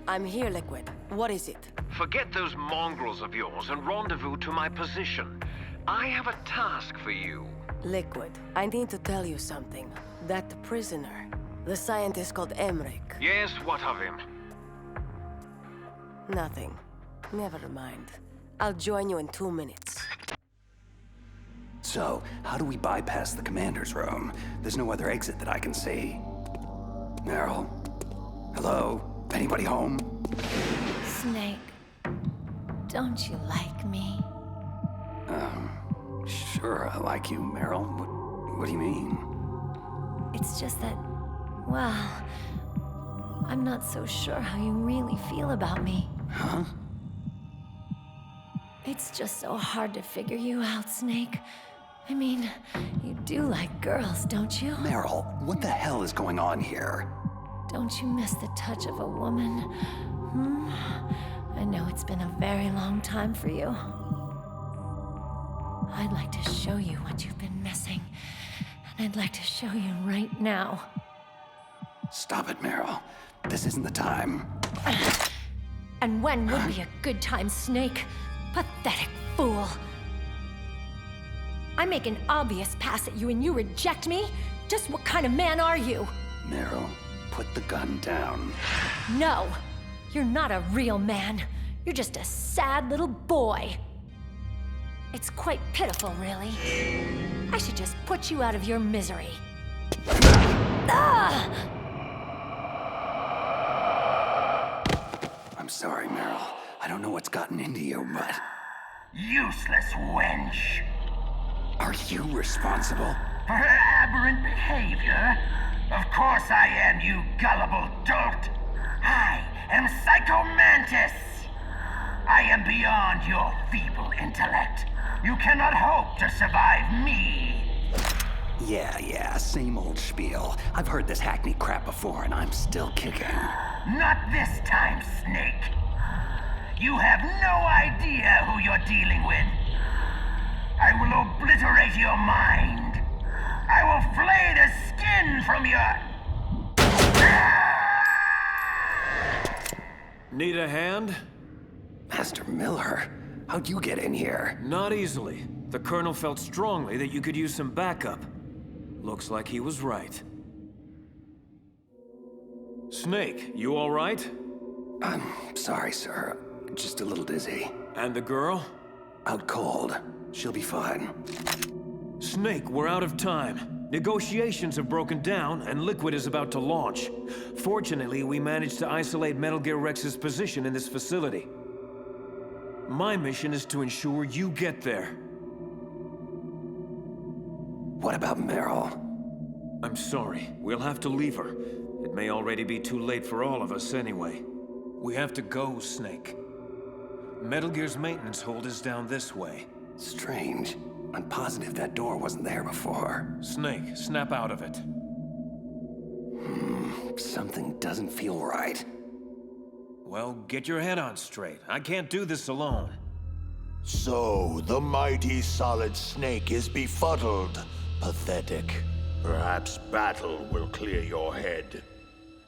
I'm here, Liquid. What is it? Forget those mongrels of yours and rendezvous to my position. I have a task for you. Liquid, I need to tell you something. That prisoner, the scientist called Emmerich. Yes, what of him? Nothing. Never mind. I'll join you in 2 minutes. So, how do we bypass the commander's room? There's no other exit that I can see. Meryl? Hello? Anybody home? Snake, don't you like me? Sure, I like you, Meryl. What do you mean? It's just that, well, I'm not so sure how you really feel about me. Huh? It's just so hard to figure you out, Snake. I mean, you do like girls, don't you? Meryl, what the hell is going on here? Don't you miss the touch of a woman? I know it's been a very long time for you. I'd like to show you what you've been missing. And I'd like to show you right now. Stop it, Meryl. This isn't the time. And when would be a good time, Snake? Pathetic fool. I make an obvious pass at you and you reject me? Just what kind of man are you? Meryl, put the gun down. No, you're not a real man. You're just a sad little boy. It's quite pitiful, really. I should just put you out of your misery. Ah! I'm sorry, Meryl. I don't know what's gotten into you, but... Useless wench. Are you responsible? For her aberrant behavior? Of course I am, you gullible dolt. I am Psycho Mantis. I am beyond your feeble intellect. You cannot hope to survive me. Yeah, same old spiel. I've heard this hackney crap before, and I'm still kicking. Not this time, Snake. You have no idea who you're dealing with. I will obliterate your mind. I will flay the skin from your... Need a hand? Master Miller, how'd you get in here? Not easily. The Colonel felt strongly that you could use some backup. Looks like he was right. Snake, you all right? I'm sorry, sir. Just a little dizzy. And the girl? Out cold. She'll be fine. Snake, we're out of time. Negotiations have broken down, and Liquid is about to launch. Fortunately, we managed to isolate Metal Gear Rex's position in this facility. My mission is to ensure you get there. What about Meryl? I'm sorry. We'll have to leave her. It may already be too late for all of us anyway. We have to go, Snake. Metal Gear's maintenance hold is down this way. Strange. I'm positive that door wasn't there before. Snake, snap out of it. Something doesn't feel right. Well, get your head on straight. I can't do this alone. So, the mighty Solid Snake is befuddled. Pathetic. Perhaps battle will clear your head.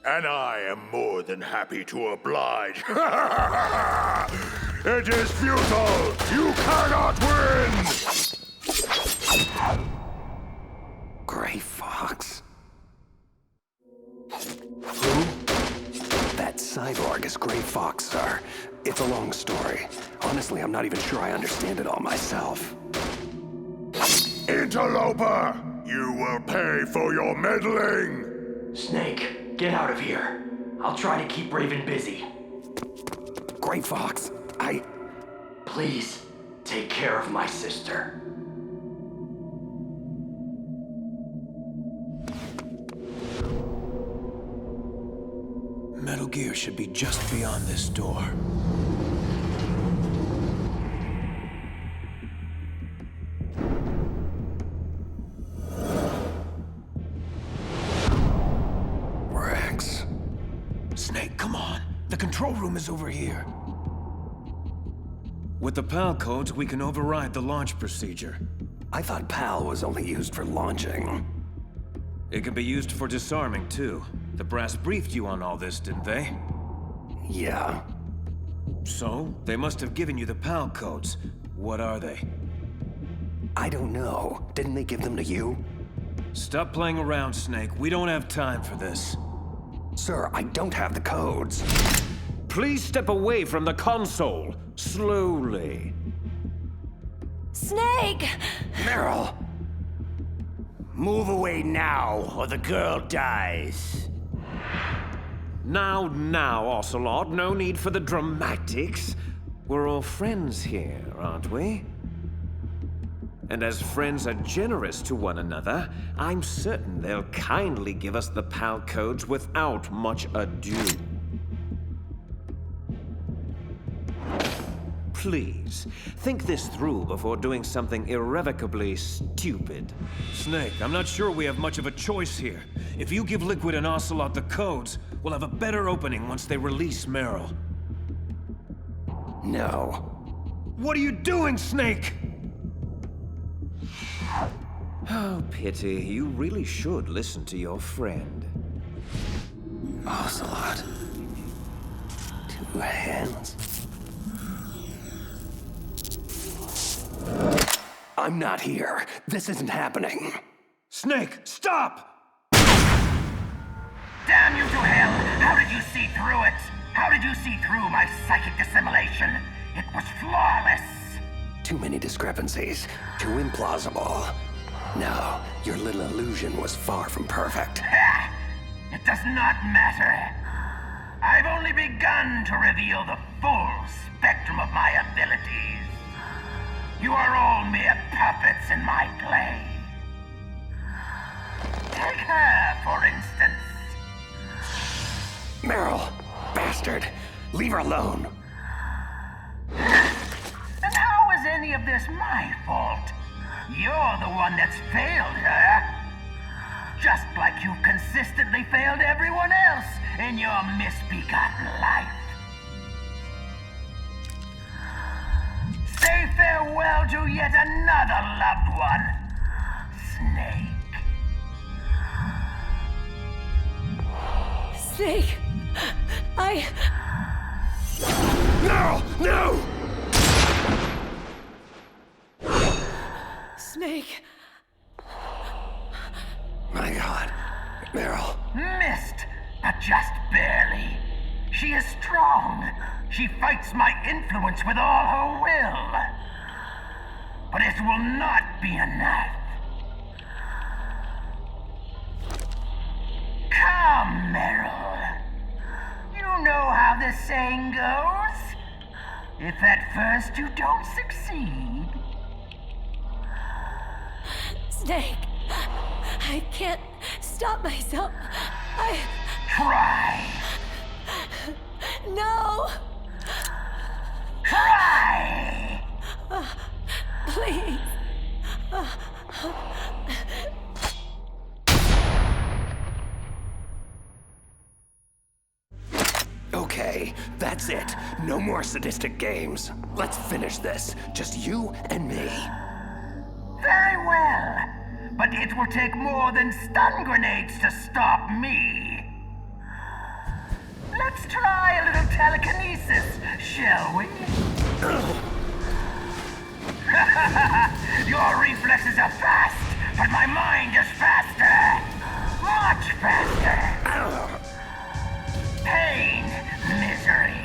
And I am more than happy to oblige. It is futile! You cannot win! Gray Fox? Who? That cyborg is Gray Fox, sir. It's a long story. Honestly, I'm not even sure I understand it all myself. Interloper! You will pay for your meddling! Snake, get out of here. I'll try to keep Raven busy. Gray Fox, Please, take care of my sister. Metal Gear should be just beyond this door. Rex. Snake, come on. The control room is over here. With the PAL codes, we can override the launch procedure. I thought PAL was only used for launching. It can be used for disarming, too. The brass briefed you on all this, didn't they? Yeah. So, they must have given you the PAL codes. What are they? I don't know. Didn't they give them to you? Stop playing around, Snake. We don't have time for this. Sir, I don't have the codes. Please step away from the console. Slowly. Snake! Meryl! Move away now, or the girl dies. Now, Ocelot. No need for the dramatics. We're all friends here, aren't we? And as friends are generous to one another, I'm certain they'll kindly give us the PAL codes without much ado. Please, think this through before doing something irrevocably stupid. Snake, I'm not sure we have much of a choice here. If you give Liquid and Ocelot the codes, we'll have a better opening once they release Meryl. No. What are you doing, Snake? Oh, pity. You really should listen to your friend. Ocelot. 2 hands. I'm not here. This isn't happening. Snake, stop! Damn you to hell! How did you see through it? How did you see through my psychic dissimulation? It was flawless! Too many discrepancies. Too implausible. No, your little illusion was far from perfect. Ha! It does not matter. I've only begun to reveal the full spectrum of my abilities. You are all mere puppets in my play. Take her, for instance. Meryl, bastard, leave her alone. And how is any of this my fault? You're the one that's failed her. Just like you've consistently failed everyone else in your misbegotten life. Say farewell to yet another loved one, Snake. Snake, No! No! Snake. My God, Meryl. Missed, but just barely. She is strong. She fights my influence with all her will. But it will not be enough. Come, Meryl. You know how the saying goes. If at first you don't succeed. Snake, I can't stop myself. Try. No! Try! Please. Okay, that's it. No more sadistic games. Let's finish this. Just you and me. Very well. But it will take more than stun grenades to stop me. Let's try a little telekinesis, shall we? Your reflexes are fast, but my mind is faster. Much faster. Pain, misery,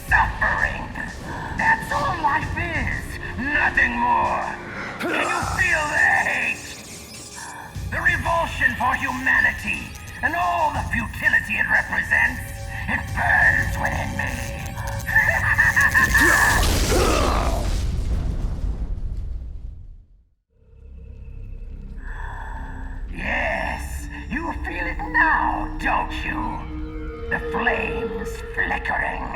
suffering. That's all life is. Nothing more. Can you feel the hate? The revulsion for humanity and all the futility it represents. It burns within me. Yes, you feel it now, don't you? The flames flickering.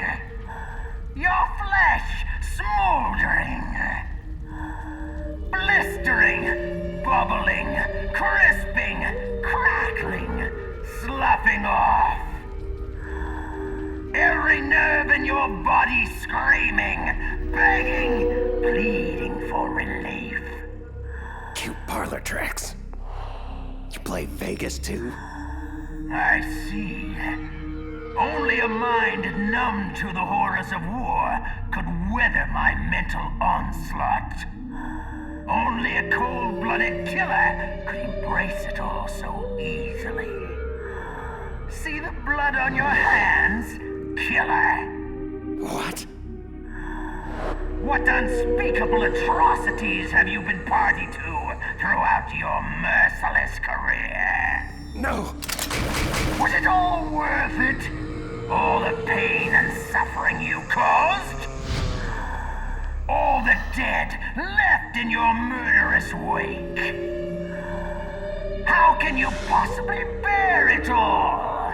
Your flesh smoldering. Blistering, bubbling, crisping, crackling, sloughing off. Every nerve in your body screaming, begging, pleading for relief. Cute parlor tricks. You play Vegas too? I see. Only a mind numb to the horrors of war could weather my mental onslaught. Only a cold-blooded killer could embrace it all so easily. See the blood on your hands, killer? What? What unspeakable atrocities have you been party to throughout your merciless career? No! Was it all worth it? All the pain and suffering you caused? All the dead left in your murderous wake. How can you possibly bear it all?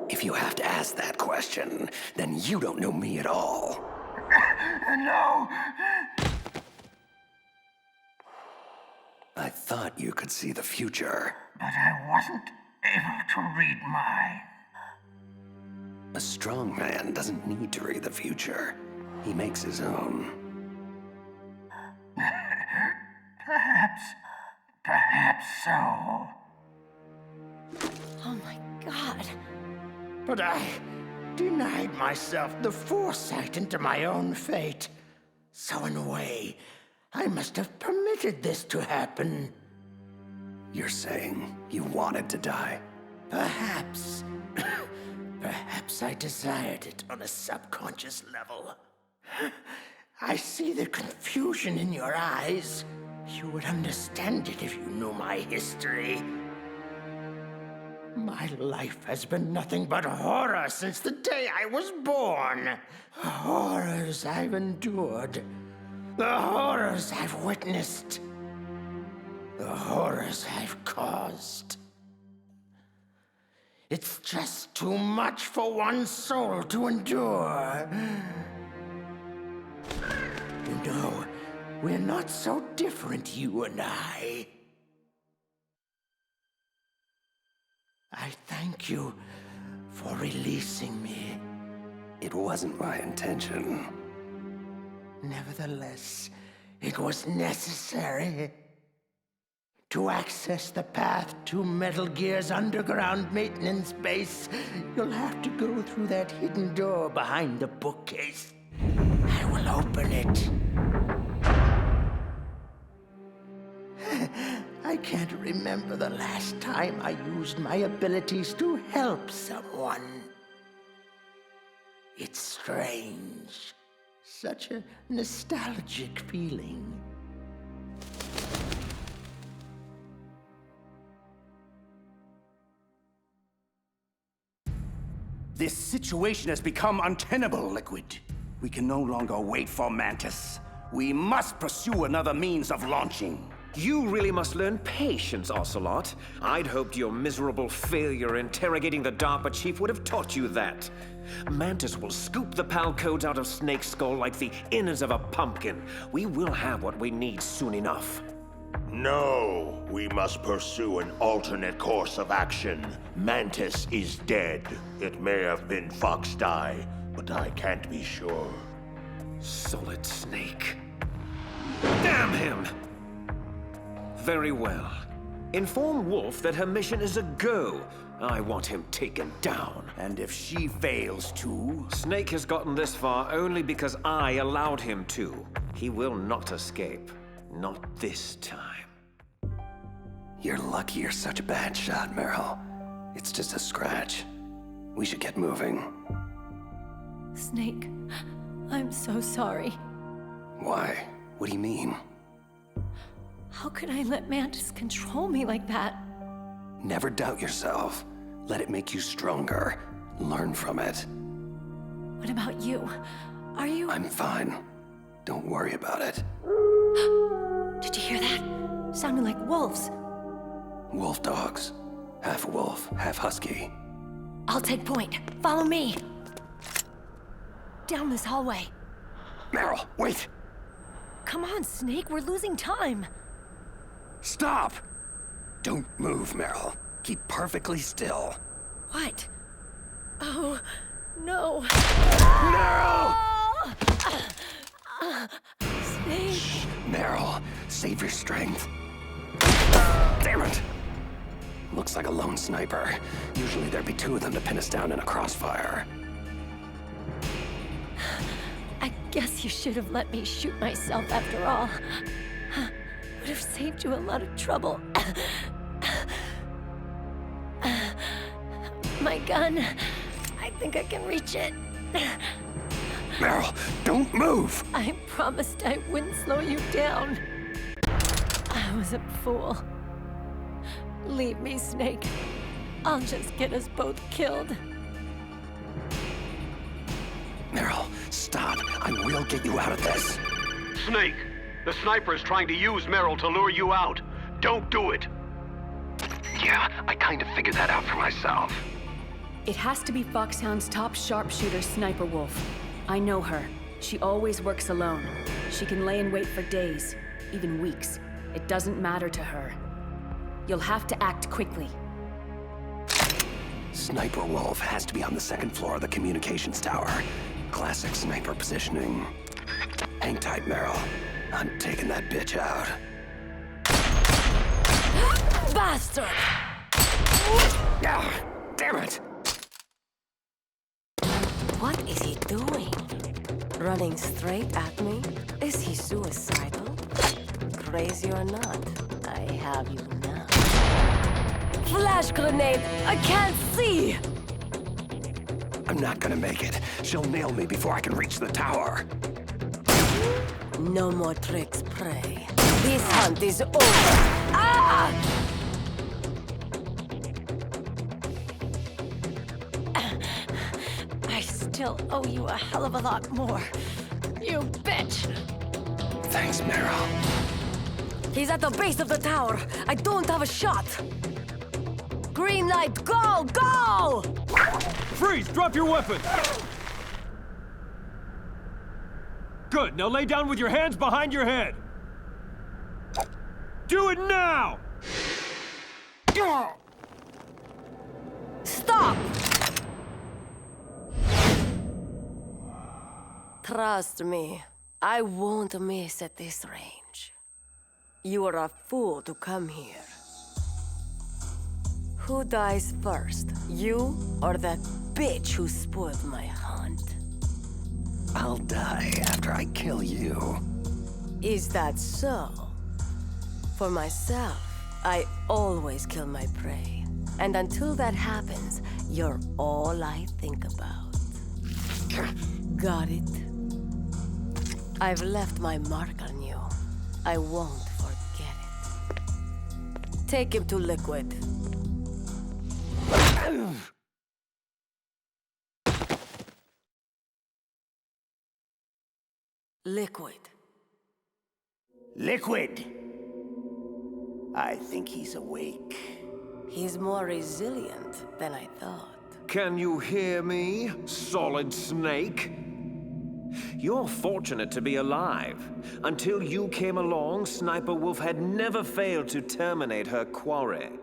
If you have to ask that question, then you don't know me at all. No. I thought you could see the future. But I wasn't able to read mine. A strong man doesn't need to read the future. He makes his own. Perhaps so. Oh my god. But I denied myself the foresight into my own fate. So in a way, I must have permitted this to happen. You're saying you wanted to die? Perhaps. Perhaps I desired it on a subconscious level. I see the confusion in your eyes. You would understand it if you knew my history. My life has been nothing but horror since the day I was born. Horrors I've endured. The horrors I've witnessed. The horrors I've caused. It's just too much for one soul to endure. You know, we're not so different, you and I. I thank you for releasing me. It wasn't my intention. Nevertheless, it was necessary. To access the path to Metal Gear's underground maintenance base, you'll have to go through that hidden door behind the bookcase. I will open it. I can't remember the last time I used my abilities to help someone. It's strange. Such a nostalgic feeling. This situation has become untenable, Liquid. We can no longer wait for Mantis. We must pursue another means of launching. You really must learn patience, Ocelot. I'd hoped your miserable failure interrogating the DARPA chief would have taught you that. Mantis will scoop the PAL codes out of Snake's skull like the innards of a pumpkin. We will have what we need soon enough. No, we must pursue an alternate course of action. Mantis is dead. It may have been Fox Die, but I can't be sure. Solid Snake. Damn him! Very well. Inform Wolf that her mission is a go. I want him taken down. And if she fails to? Snake has gotten this far only because I allowed him to. He will not escape. Not this time. You're lucky you're such a bad shot, Meryl. It's just a scratch. We should get moving. Snake, I'm so sorry. Why? What do you mean? How could I let Mantis control me like that? Never doubt yourself. Let it make you stronger. Learn from it. What about you? Are you... I'm fine. Don't worry about it. Did you hear that? Sounded like wolves. Wolf dogs. Half wolf, half husky. I'll take point. Follow me. Down this hallway. Meryl, wait! Come on, Snake. We're losing time. Stop! Don't move, Meryl. Keep perfectly still. What? Oh, no. Meryl! Snake. Shh, Meryl, save your strength. Damn it! Looks like a lone sniper. Usually there'd be two of them to pin us down in a crossfire. I guess you should have let me shoot myself after all. Would have saved you a lot of trouble. My gun. I think I can reach it. Meryl, don't move! I promised I wouldn't slow you down. I was a fool. Leave me, Snake. I'll just get us both killed. Meryl, stop. I will get you out of this. Snake, the sniper is trying to use Meryl to lure you out. Don't do it. Yeah, I kind of figured that out for myself. It has to be Foxhound's top sharpshooter, Sniper Wolf. I know her. She always works alone. She can lay in wait for days, even weeks. It doesn't matter to her. You'll have to act quickly. Sniper Wolf has to be on the second floor of the communications tower. Classic sniper positioning. Hang tight, Meryl. I'm taking that bitch out. Bastard! Ah, damn it! What is he doing? Running straight at me? Is he suicidal? Crazy or not, I have you now. Flash grenade! I can't see! I'm not gonna make it. She'll nail me before I can reach the tower. No more tricks, prey. This hunt is over. Ah! I still owe you a hell of a lot more. You bitch! Thanks, Meryl. He's at the base of the tower. I don't have a shot. Green light, go! Go! Freeze! Drop your weapon! Good, now lay down with your hands behind your head. Do it now! Stop! Trust me, I won't miss at this range. You are a fool to come here. Who dies first, you or that bitch who spoiled my hunt? I'll die after I kill you. Is that so? For myself, I always kill my prey. And until that happens, you're all I think about. Got it? I've left my mark on you. I won't forget it. Take him to Liquid. Liquid. Liquid! I think he's awake. He's more resilient than I thought. Can you hear me, Solid Snake? You're fortunate to be alive. Until you came along, Sniper Wolf had never failed to terminate her quarry.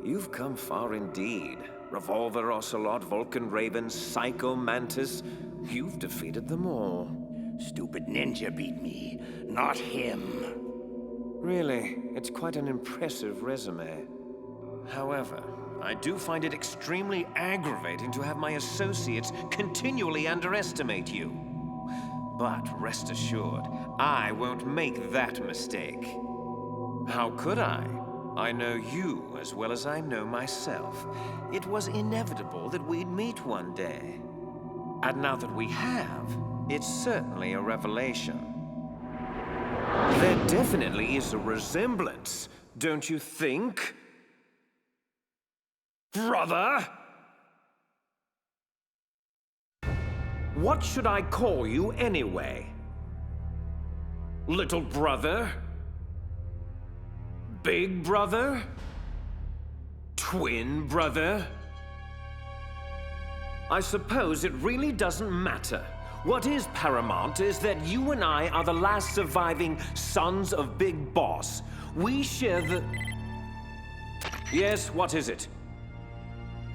You've come far indeed. Revolver Ocelot, Vulcan Raven, Psycho Mantis. You've defeated them all. Stupid ninja beat me, not him. Really, it's quite an impressive resume. However, I do find it extremely aggravating to have my associates continually underestimate you. But rest assured, I won't make that mistake. How could I? I know you as well as I know myself. It was inevitable that we'd meet one day. And now that we have, it's certainly a revelation. There definitely is a resemblance, don't you think? Brother? What should I call you anyway? Little brother? Big brother? Twin brother? I suppose it really doesn't matter. What is paramount is that you and I are the last surviving sons of Big Boss. We share the... Yes, what is it?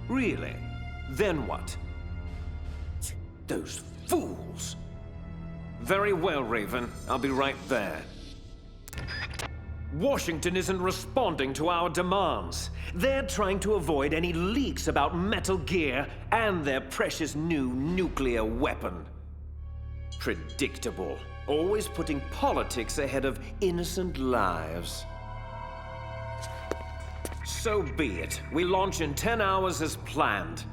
Really? Then what? Those fools! Very well, Raven. I'll be right there. Washington isn't responding to our demands. They're trying to avoid any leaks about Metal Gear and their precious new nuclear weapon. Predictable. Always putting politics ahead of innocent lives. So be it. We launch in 10 hours as planned.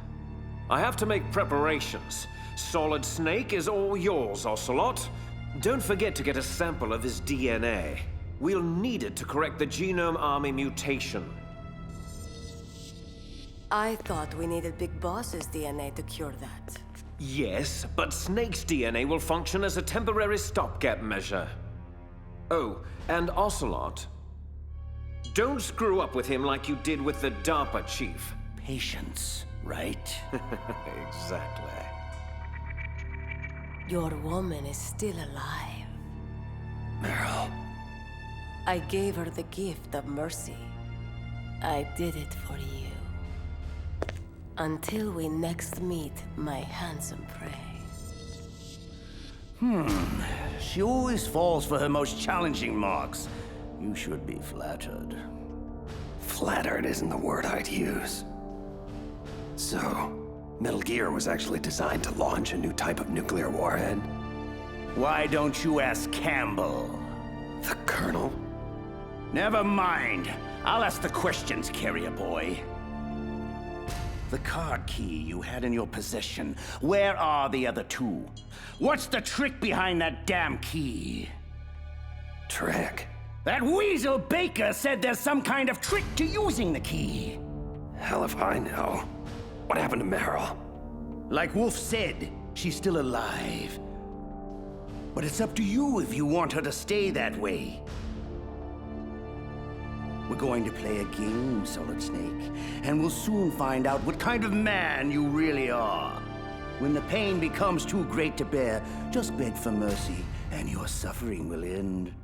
I have to make preparations. Solid Snake is all yours, Ocelot. Don't forget to get a sample of his DNA. We'll need it to correct the Genome Army mutation. I thought we needed Big Boss's DNA to cure that. Yes, but Snake's DNA will function as a temporary stopgap measure. Oh, and Ocelot. Don't screw up with him like you did with the DARPA chief. Patience, right? Exactly. Your woman is still alive. Meryl. I gave her the gift of mercy. I did it for you. Until we next meet, my handsome prey. She always falls for her most challenging marks. You should be flattered. Flattered isn't the word I'd use. So, Metal Gear was actually designed to launch a new type of nuclear warhead? Why don't you ask Campbell? The Colonel? Never mind. I'll ask the questions, carrier boy. The card key you had in your possession, where are the other two? What's the trick behind that damn key? Trick? That weasel Baker said there's some kind of trick to using the key. Hell if I know. What happened to Meryl? Like Wolf said, she's still alive. But it's up to you if you want her to stay that way. We're going to play a game, Solid Snake, and we'll soon find out what kind of man you really are. When the pain becomes too great to bear, just beg for mercy, and your suffering will end.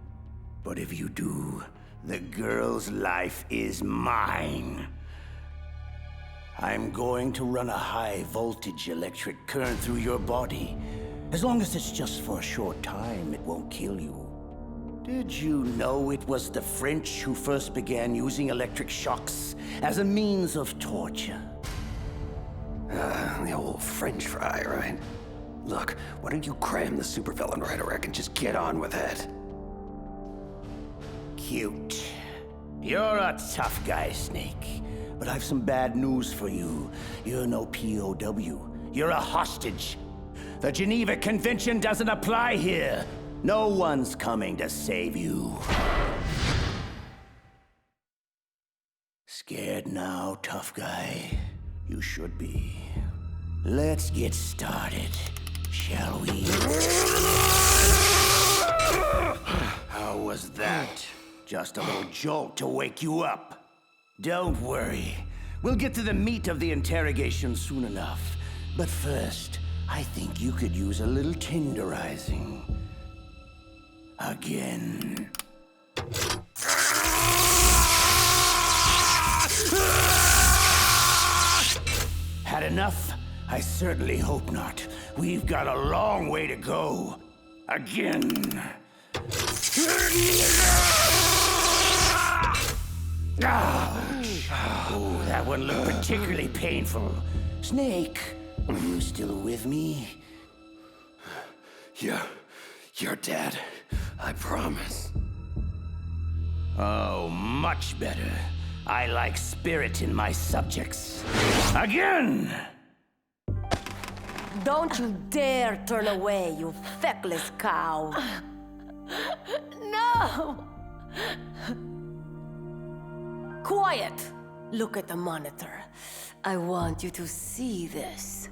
But if you do, the girl's life is mine. I'm going to run a high-voltage electric current through your body. As long as it's just for a short time, it won't kill you. Did you know it was the French who first began using electric shocks as a means of torture? The old French fry, right? Look, why don't you cram the supervillain rhetoric and just get on with it? Cute. You're a tough guy, Snake. But I've some bad news for you. You're no POW. You're a hostage. The Geneva Convention doesn't apply here. No one's coming to save you. Scared now, tough guy? You should be. Let's get started, shall we? How was that? Just a little jolt to wake you up. Don't worry. We'll get to the meat of the interrogation soon enough. But first, I think you could use a little tenderizing. Again. Had enough? I certainly hope not. We've got a long way to go. Again. Ouch. Oh, that one looked particularly painful. Snake, are you still with me? You're dead. I promise. Oh, much better. I like spirit in my subjects. Again! Don't you dare turn away, you feckless cow. No! Quiet! Look at the monitor. I want you to see this.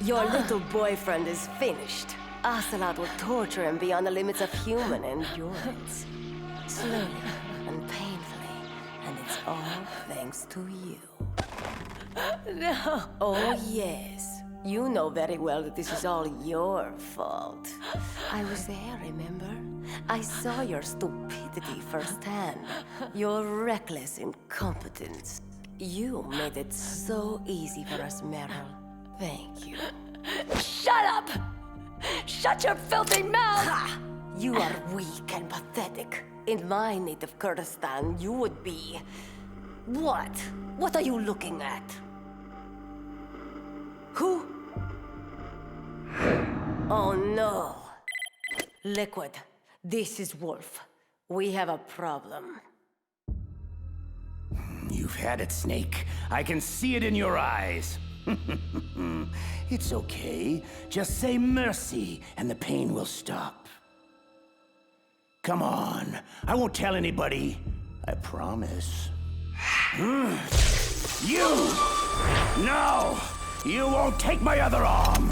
Your little boyfriend is finished. Ocelot will torture him beyond the limits of human endurance. Slowly and painfully, and it's all thanks to you. No! Oh, yes. You know very well that this is all your fault. I was there, remember? I saw your stupidity firsthand. Your reckless incompetence. You made it so easy for us, Meryl. Thank you. Shut up! Shut your filthy mouth! Ha! You are weak and pathetic. In my native Kurdistan, you would be... What? What are you looking at? Who? Oh no. Liquid, this is Wolf. We have a problem. You've had it, Snake. I can see it in your eyes. It's okay. Just say mercy, and the pain will stop. Come on. I won't tell anybody. I promise. You! No! You won't take my other arm!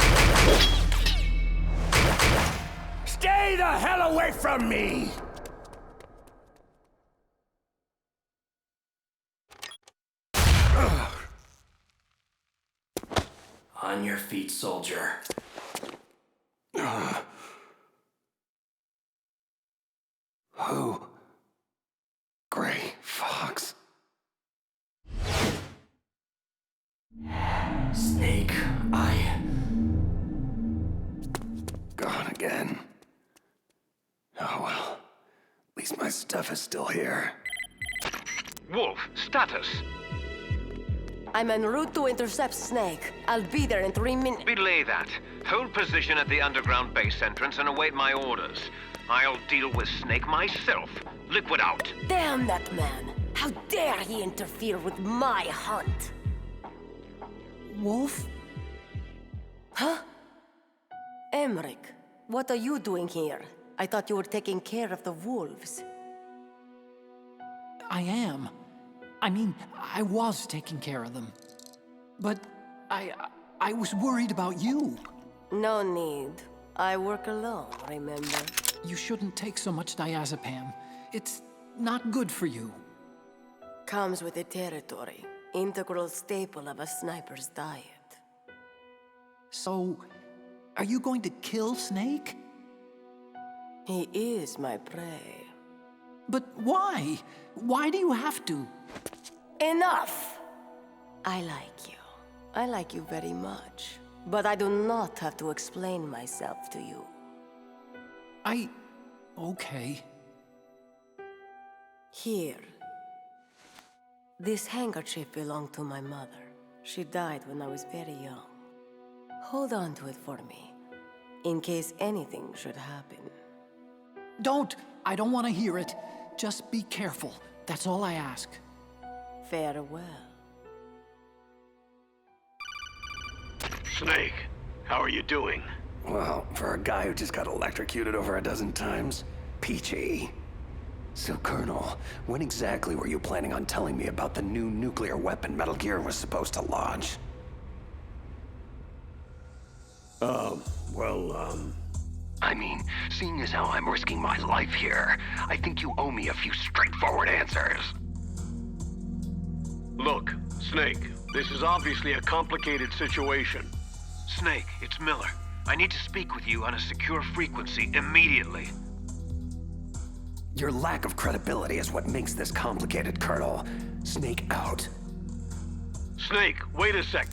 Stay the hell away from me! On your feet, soldier. Who? Gray Fox. Snake, Gone again. Oh well. At least my stuff is still here. Wolf, status. I'm en route to intercept Snake. I'll be there in 3 minutes. Belay that. Hold position at the underground base entrance and await my orders. I'll deal with Snake myself. Liquid out. Damn that man! How dare he interfere with my hunt? Wolf? Huh? Emmerich, what are you doing here? I thought you were taking care of the wolves. I am. I mean, I was taking care of them. But I was worried about you. No need. I work alone, remember? You shouldn't take so much diazepam. It's not good for you. Comes with the territory. Integral staple of a sniper's diet. So, are you going to kill Snake? He is my prey. But why? Why do you have to? Enough! I like you. I like you very much. But I do not have to explain myself to you. Okay. Here. This handkerchief belonged to my mother. She died when I was very young. Hold on to it for me, in case anything should happen. Don't! I don't want to hear it. Just be careful. That's all I ask. Farewell. Snake, how are you doing? Well, for a guy who just got electrocuted over a dozen times, peachy. So, Colonel, when exactly were you planning on telling me about the new nuclear weapon Metal Gear was supposed to launch? I mean, seeing as how I'm risking my life here, I think you owe me a few straightforward answers. Look, Snake, this is obviously a complicated situation. Snake, it's Miller. I need to speak with you on a secure frequency immediately. Your lack of credibility is what makes this complicated, Colonel. Snake out. Snake, wait a sec.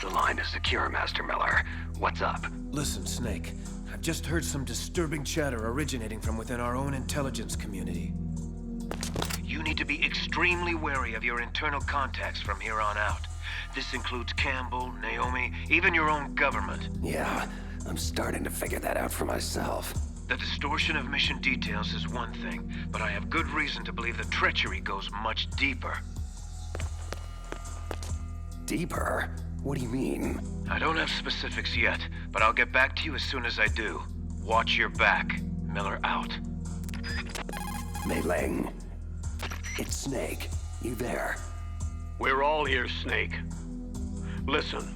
The line is secure, Master Miller. What's up? Listen, Snake. I've just heard some disturbing chatter originating from within our own intelligence community. You need to be extremely wary of your internal contacts from here on out. This includes Campbell, Naomi, even your own government. Yeah, I'm starting to figure that out for myself. The distortion of mission details is one thing, but I have good reason to believe the treachery goes much deeper. Deeper? What do you mean? I don't have specifics yet, but I'll get back to you as soon as I do. Watch your back. Miller out. Mei Ling. It's Snake. You there? We're all here, Snake. Listen,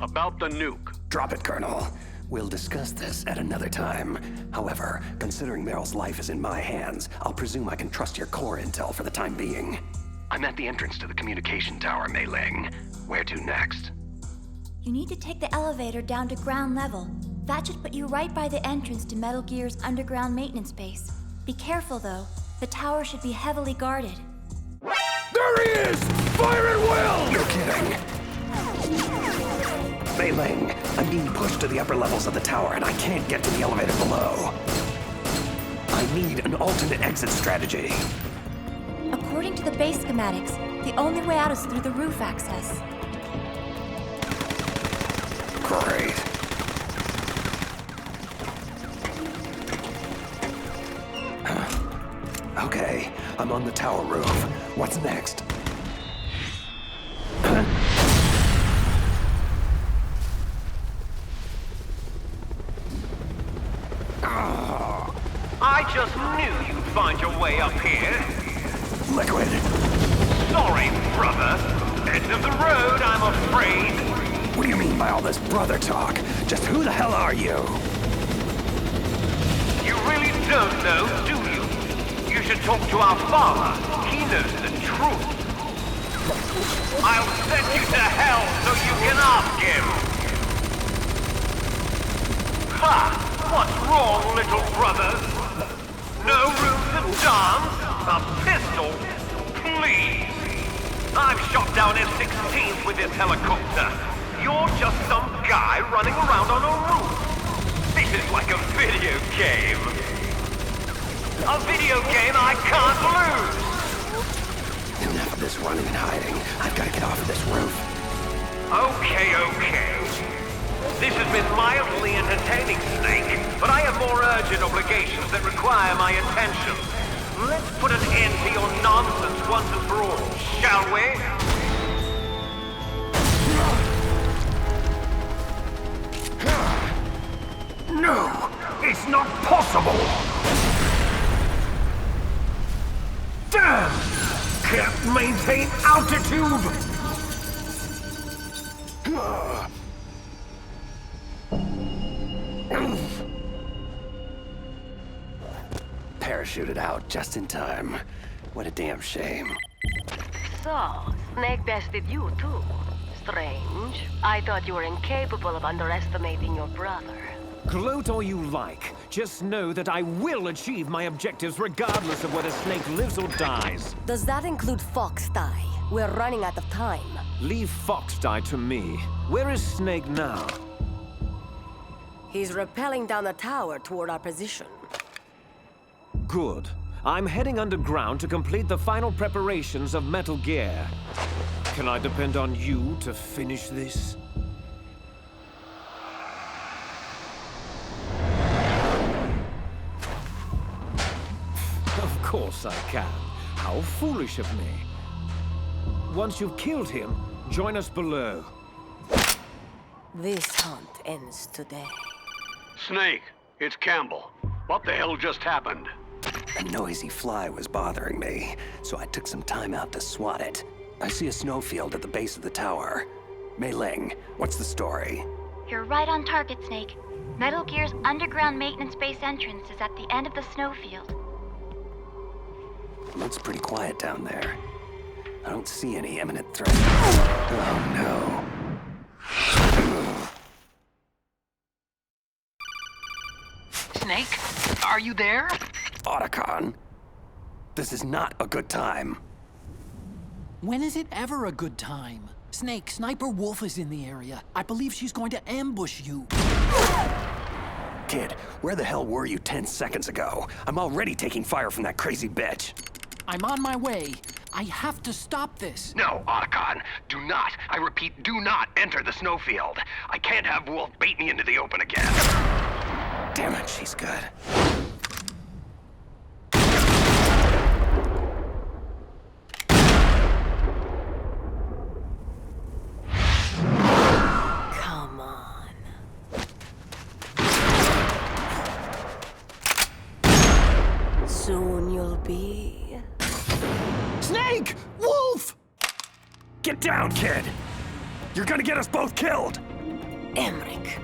about the nuke. Drop it, Colonel. We'll discuss this at another time. However, considering Meryl's life is in my hands, I'll presume I can trust your core intel for the time being. I'm at the entrance to the communication tower, Mei Ling. Where to next? You need to take the elevator down to ground level. That should put you right by the entrance to Metal Gear's underground maintenance base. Be careful, though. The tower should be heavily guarded. There he is! Fire at will! You're kidding. Mei Ling, I'm being pushed to the upper levels of the tower and I can't get to the elevator below. I need an alternate exit strategy. According to the base schematics, the only way out is through the roof access. Great. Okay, I'm on the tower roof. What's next? I just knew you'd find your way up here. Liquid. Sorry, brother. End of the road, I'm afraid. What do you mean by all this brother talk? Just who the hell are you? You really don't know, do you? You should talk to our father. He knows the truth. I'll send you to hell so you can ask him. Ha! What's wrong, little brother? No room to dance? A pistol? Please! I've shot down F-16s with this helicopter. You're just some guy running around on a roof. This is like a video game. A video game I can't lose! Enough of this running and hiding. I've got to get off of this roof. Okay. This has been mildly entertaining, Snake, but I have more urgent obligations that require my attention. Let's put an end to your nonsense once and for all, shall we? No! It's not possible! Damn! Can't maintain altitude! Parachuted out just in time. What a damn shame. So, Snake bested you too. Strange. I thought you were incapable of underestimating your brother. Gloat all you like. Just know that I will achieve my objectives regardless of whether Snake lives or dies. Does that include Fox-Die? We're running out of time. Leave Fox-Die to me. Where is Snake now? He's rappelling down the tower toward our position. Good. I'm heading underground to complete the final preparations of Metal Gear. Can I depend on you to finish this? Of course I can. How foolish of me. Once you've killed him, join us below. This hunt ends today. Snake, it's Campbell. What the hell just happened? A noisy fly was bothering me, so I took some time out to swat it. I see a snowfield at the base of the tower. Mei Ling, what's the story? You're right on target, Snake. Metal Gear's underground maintenance base entrance is at the end of the snowfield. Looks pretty quiet down there. I don't see any imminent threat. Oh no. Snake, are you there? Otacon, this is not a good time. When is it ever a good time? Snake, Sniper Wolf is in the area. I believe she's going to ambush you. Kid, where the hell were you 10 seconds ago? I'm already taking fire from that crazy bitch. I'm on my way. I have to stop this. No, Otacon, do not, I repeat, do not enter the snowfield. I can't have Wolf bait me into the open again. Damn it, she's good. Come on. Soon you'll be... Snake! Wolf! Get down, kid! You're gonna get us both killed! Emmerich.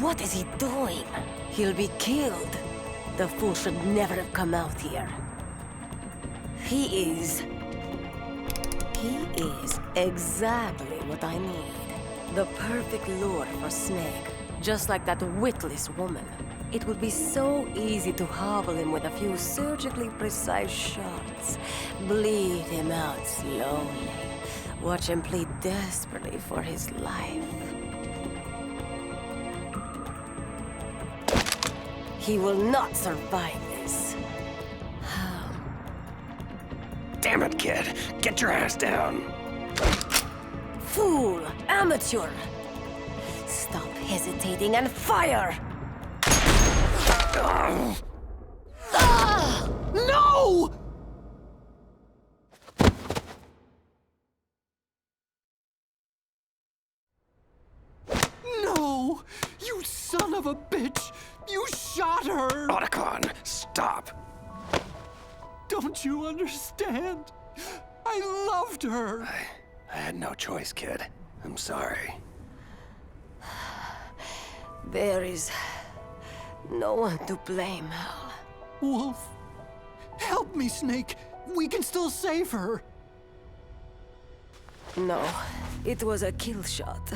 What is he doing? He'll be killed. The fool should never have come out here. He is exactly what I need. The perfect lure for Snake. Just like that witless woman. It would be so easy to hobble him with a few surgically precise shots. Bleed him out slowly. Watch him plead desperately for his life. He will not survive this. Damn it, kid. Get your ass down. Fool! Amateur! Stop hesitating and fire! No! No! You son of a bitch! You shot her! Otacon, stop. Don't you understand? I loved her! I had no choice, kid. I'm sorry. There is no one to blame, Hal. Wolf, help me, Snake. We can still save her. No, it was a kill shot.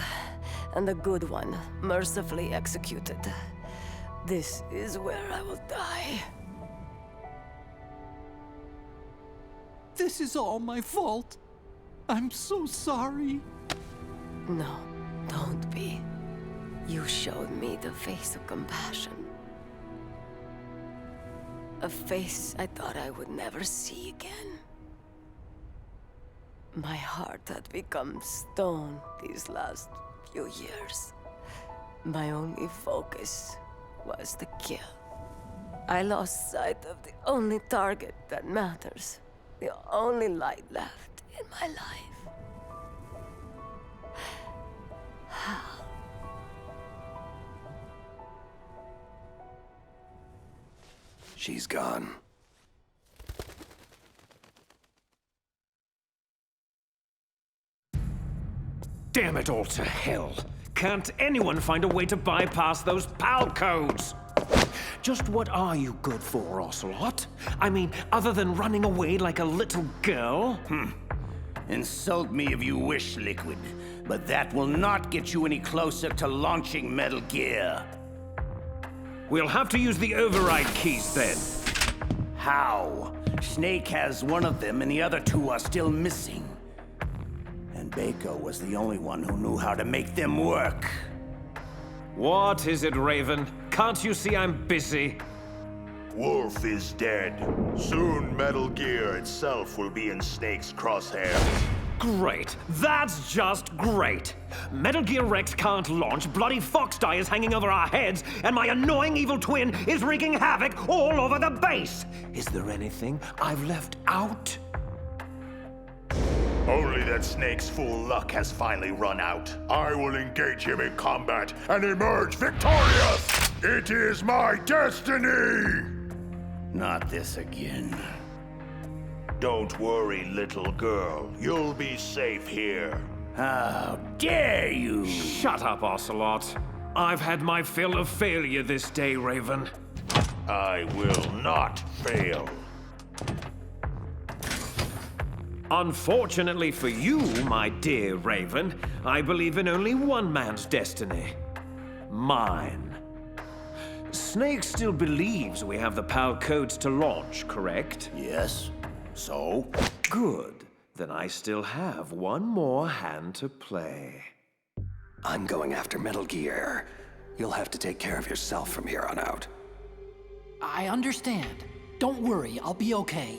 And a good one, mercifully executed. This is where I will die. This is all my fault. I'm so sorry. No, don't be. You showed me the face of compassion. A face I thought I would never see again. My heart had become stone these last few years. My only focus was the kill. I lost sight of the only target that matters. The only light left in my life. Hal. She's gone. Damn it all to hell. Can't anyone find a way to bypass those PAL codes? Just what are you good for, Ocelot? I mean, other than running away like a little girl? Insult me if you wish, Liquid, but that will not get you any closer to launching Metal Gear. We'll have to use the override keys then. How? Snake has one of them and the other two are still missing. And Baker was the only one who knew how to make them work. What is it, Raven? Can't you see I'm busy? Wolf is dead. Soon Metal Gear itself will be in Snake's crosshairs. Great. That's just great. Metal Gear Rex can't launch, bloody Foxdie is hanging over our heads, and my annoying evil twin is wreaking havoc all over the base. Is there anything I've left out? Only that Snake's full luck has finally run out. I will engage him in combat and emerge victorious! It is my destiny! Not this again. Don't worry, little girl. You'll be safe here. How dare you! Shut up, Ocelot. I've had my fill of failure this day, Raven. I will not fail. Unfortunately for you, my dear Raven, I believe in only one man's destiny. Mine. Snake still believes we have the PAL codes to launch, correct? Yes. So? Good. Then I still have one more hand to play. I'm going after Metal Gear. You'll have to take care of yourself from here on out. I understand. Don't worry, I'll be okay.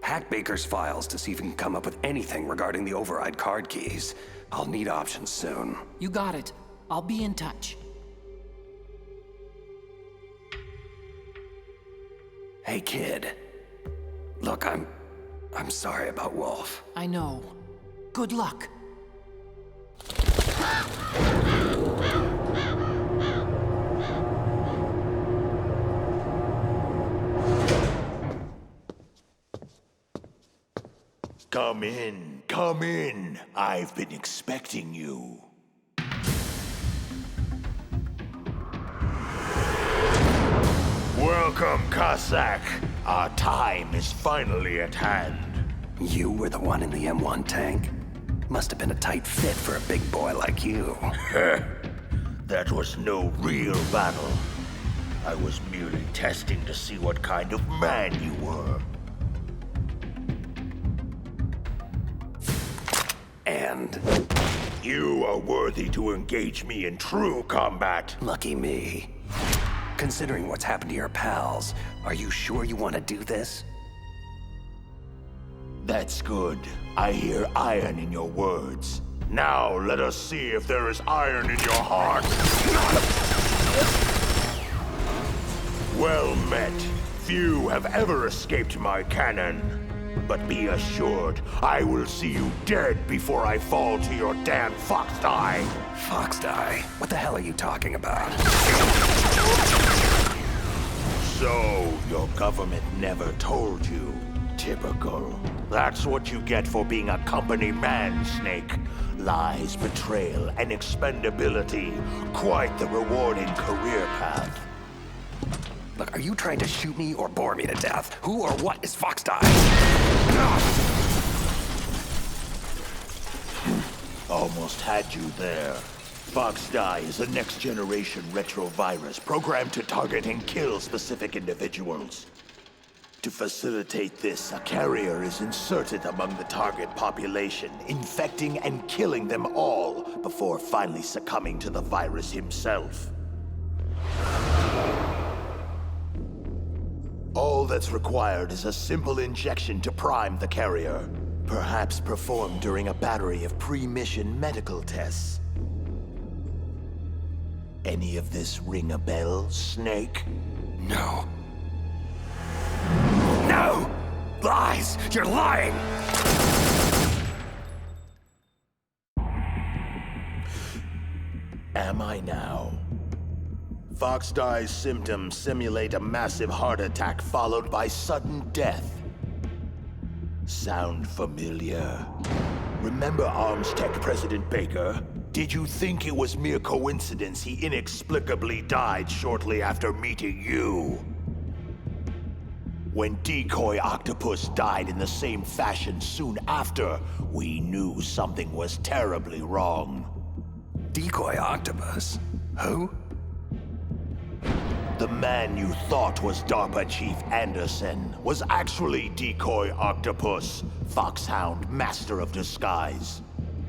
Hack Baker's files to see if we can come up with anything regarding the override card keys. I'll need options soon. You got it. I'll be in touch. Hey, kid. Look, I'm sorry about Wolf. I know. Good luck. Come in, come in. I've been expecting you. Welcome, Cossack. Our time is finally at hand. You were the one in the M1 tank? Must have been a tight fit for a big boy like you. That was no real battle. I was merely testing to see what kind of man you were. And you are worthy to engage me in true combat. Lucky me. Considering what's happened to your pals, are you sure you want to do this? That's good. I hear iron in your words. Now let us see if there is iron in your heart. Well met. Few have ever escaped my cannon. But be assured, I will see you dead before I fall to your damn Foxdie. Foxdie? What the hell are you talking about? So, your government never told you. Typical. That's what you get for being a company man, Snake. Lies, betrayal, and expendability. Quite the rewarding career path. Look, are you trying to shoot me or bore me to death? Who or what is Foxdie? Almost had you there. Foxdie is a next-generation retrovirus programmed to target and kill specific individuals. To facilitate this, a carrier is inserted among the target population, infecting and killing them all before finally succumbing to the virus himself. All that's required is a simple injection to prime the carrier, perhaps performed during a battery of pre-mission medical tests. Any of this ring a bell, Snake? No. No! Lies! You're lying! Am I now? Foxdie's symptoms simulate a massive heart attack followed by sudden death. Sound familiar? Remember Arms Tech President Baker? Did you think it was mere coincidence he inexplicably died shortly after meeting you? When Decoy Octopus died in the same fashion soon after, we knew something was terribly wrong. Decoy Octopus? Who? The man you thought was DARPA Chief Anderson was actually Decoy Octopus, Foxhound Master of Disguise.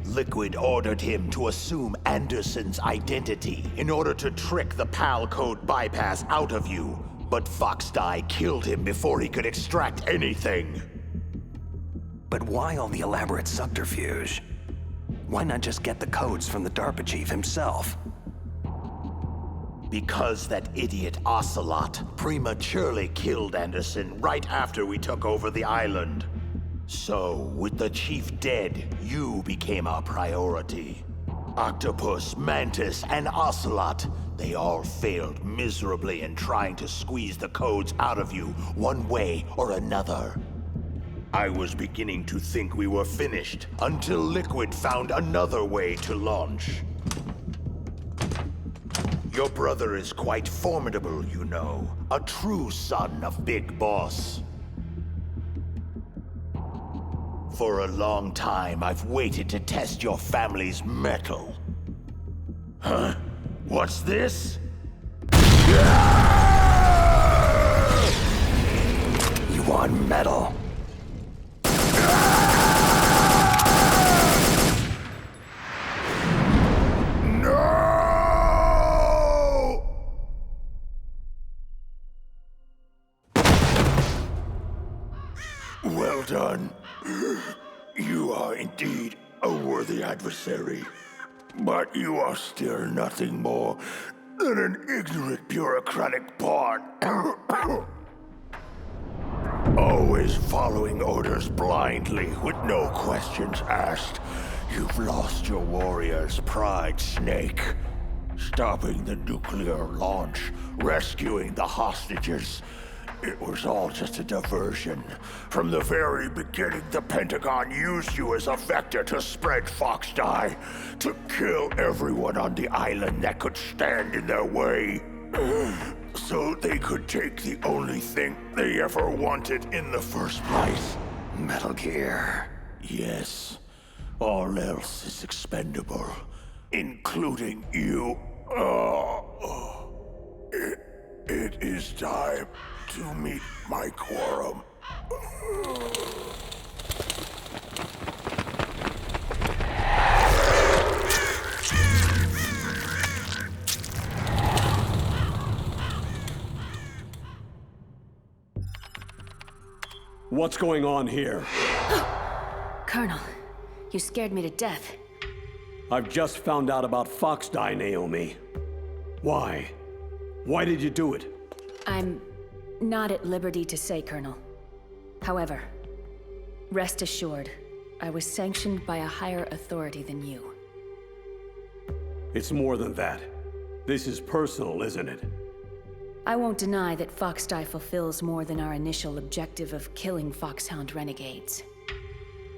Liquid ordered him to assume Anderson's identity in order to trick the PAL code bypass out of you, but Foxdie killed him before he could extract anything. But why all the elaborate subterfuge? Why not just get the codes from the DARPA chief himself? Because that idiot Ocelot prematurely killed Anderson right after we took over the island. So, with the chief dead, you became our priority. Octopus, Mantis, and Ocelot, they all failed miserably in trying to squeeze the codes out of you one way or another. I was beginning to think we were finished until Liquid found another way to launch. Your brother is quite formidable, you know. A true son of Big Boss. For a long time, I've waited to test your family's mettle. Huh? What's this? You want metal? Well done. You are indeed a worthy adversary. But you are still nothing more than an ignorant bureaucratic pawn. Always following orders blindly with no questions asked. You've lost your warrior's pride, Snake. Stopping the nuclear launch, rescuing the hostages. It was all just a diversion. From the very beginning, the Pentagon used you as a vector to spread Foxdie, to kill everyone on the island that could stand in their way. So they could take the only thing they ever wanted in the first place. Metal Gear. Yes. All else is expendable, including you. It is time to meet my quorum. What's going on here? Colonel, you scared me to death. I've just found out about Foxdie, Naomi. Why? Why did you do it? I'm not at liberty to say, Colonel. However, rest assured, I was sanctioned by a higher authority than you. It's more than that. This is personal, isn't it? I won't deny that Foxdie fulfills more than our initial objective of killing Foxhound renegades.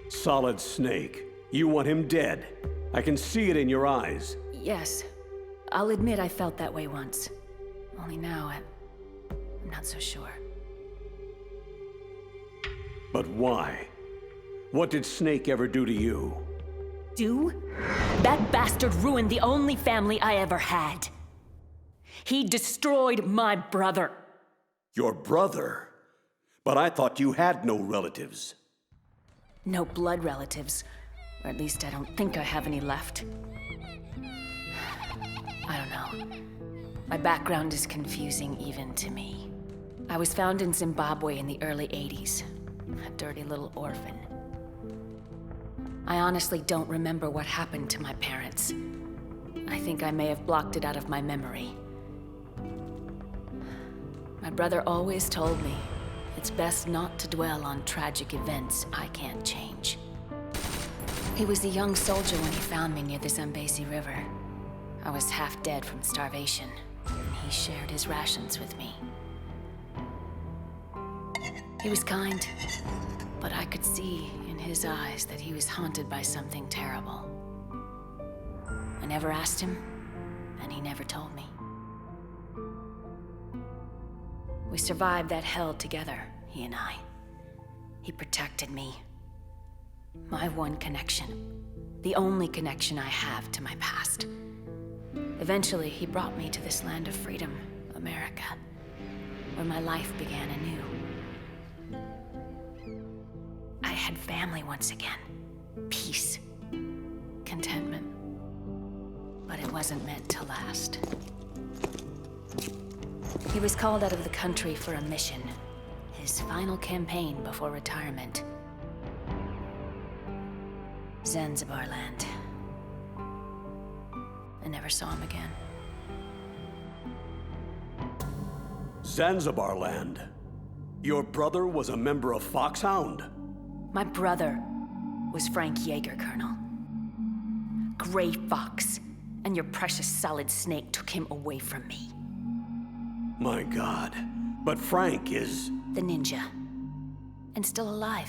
Solid Snake. You want him dead. I can see it in your eyes. Yes. I'll admit I felt that way once. Only now I'm not so sure. But why? What did Snake ever do to you? Do? That bastard ruined the only family I ever had. He destroyed my brother. Your brother? But I thought you had no relatives. No blood relatives. Or at least I don't think I have any left. I don't know. My background is confusing even to me. I was found in Zimbabwe in the early 80s. A dirty little orphan. I honestly don't remember what happened to my parents. I think I may have blocked it out of my memory. My brother always told me it's best not to dwell on tragic events I can't change. He was a young soldier when he found me near the Zambezi River. I was half dead from starvation, and he shared his rations with me. He was kind, but I could see in his eyes that he was haunted by something terrible. I never asked him, and he never told me. We survived that hell together, he and I. He protected me. My one connection. The only connection I have to my past. Eventually, he brought me to this land of freedom, America, where my life began anew. I had family once again. Peace. Contentment. But it wasn't meant to last. He was called out of the country for a mission. His final campaign before retirement. Zanzibar land. I never saw him again. Zanzibar land? Your brother was a member of Foxhound? My brother was Frank Yeager, Colonel. Gray Fox, and your precious Solid Snake took him away from me. My God, but Frank is... The ninja. And still alive.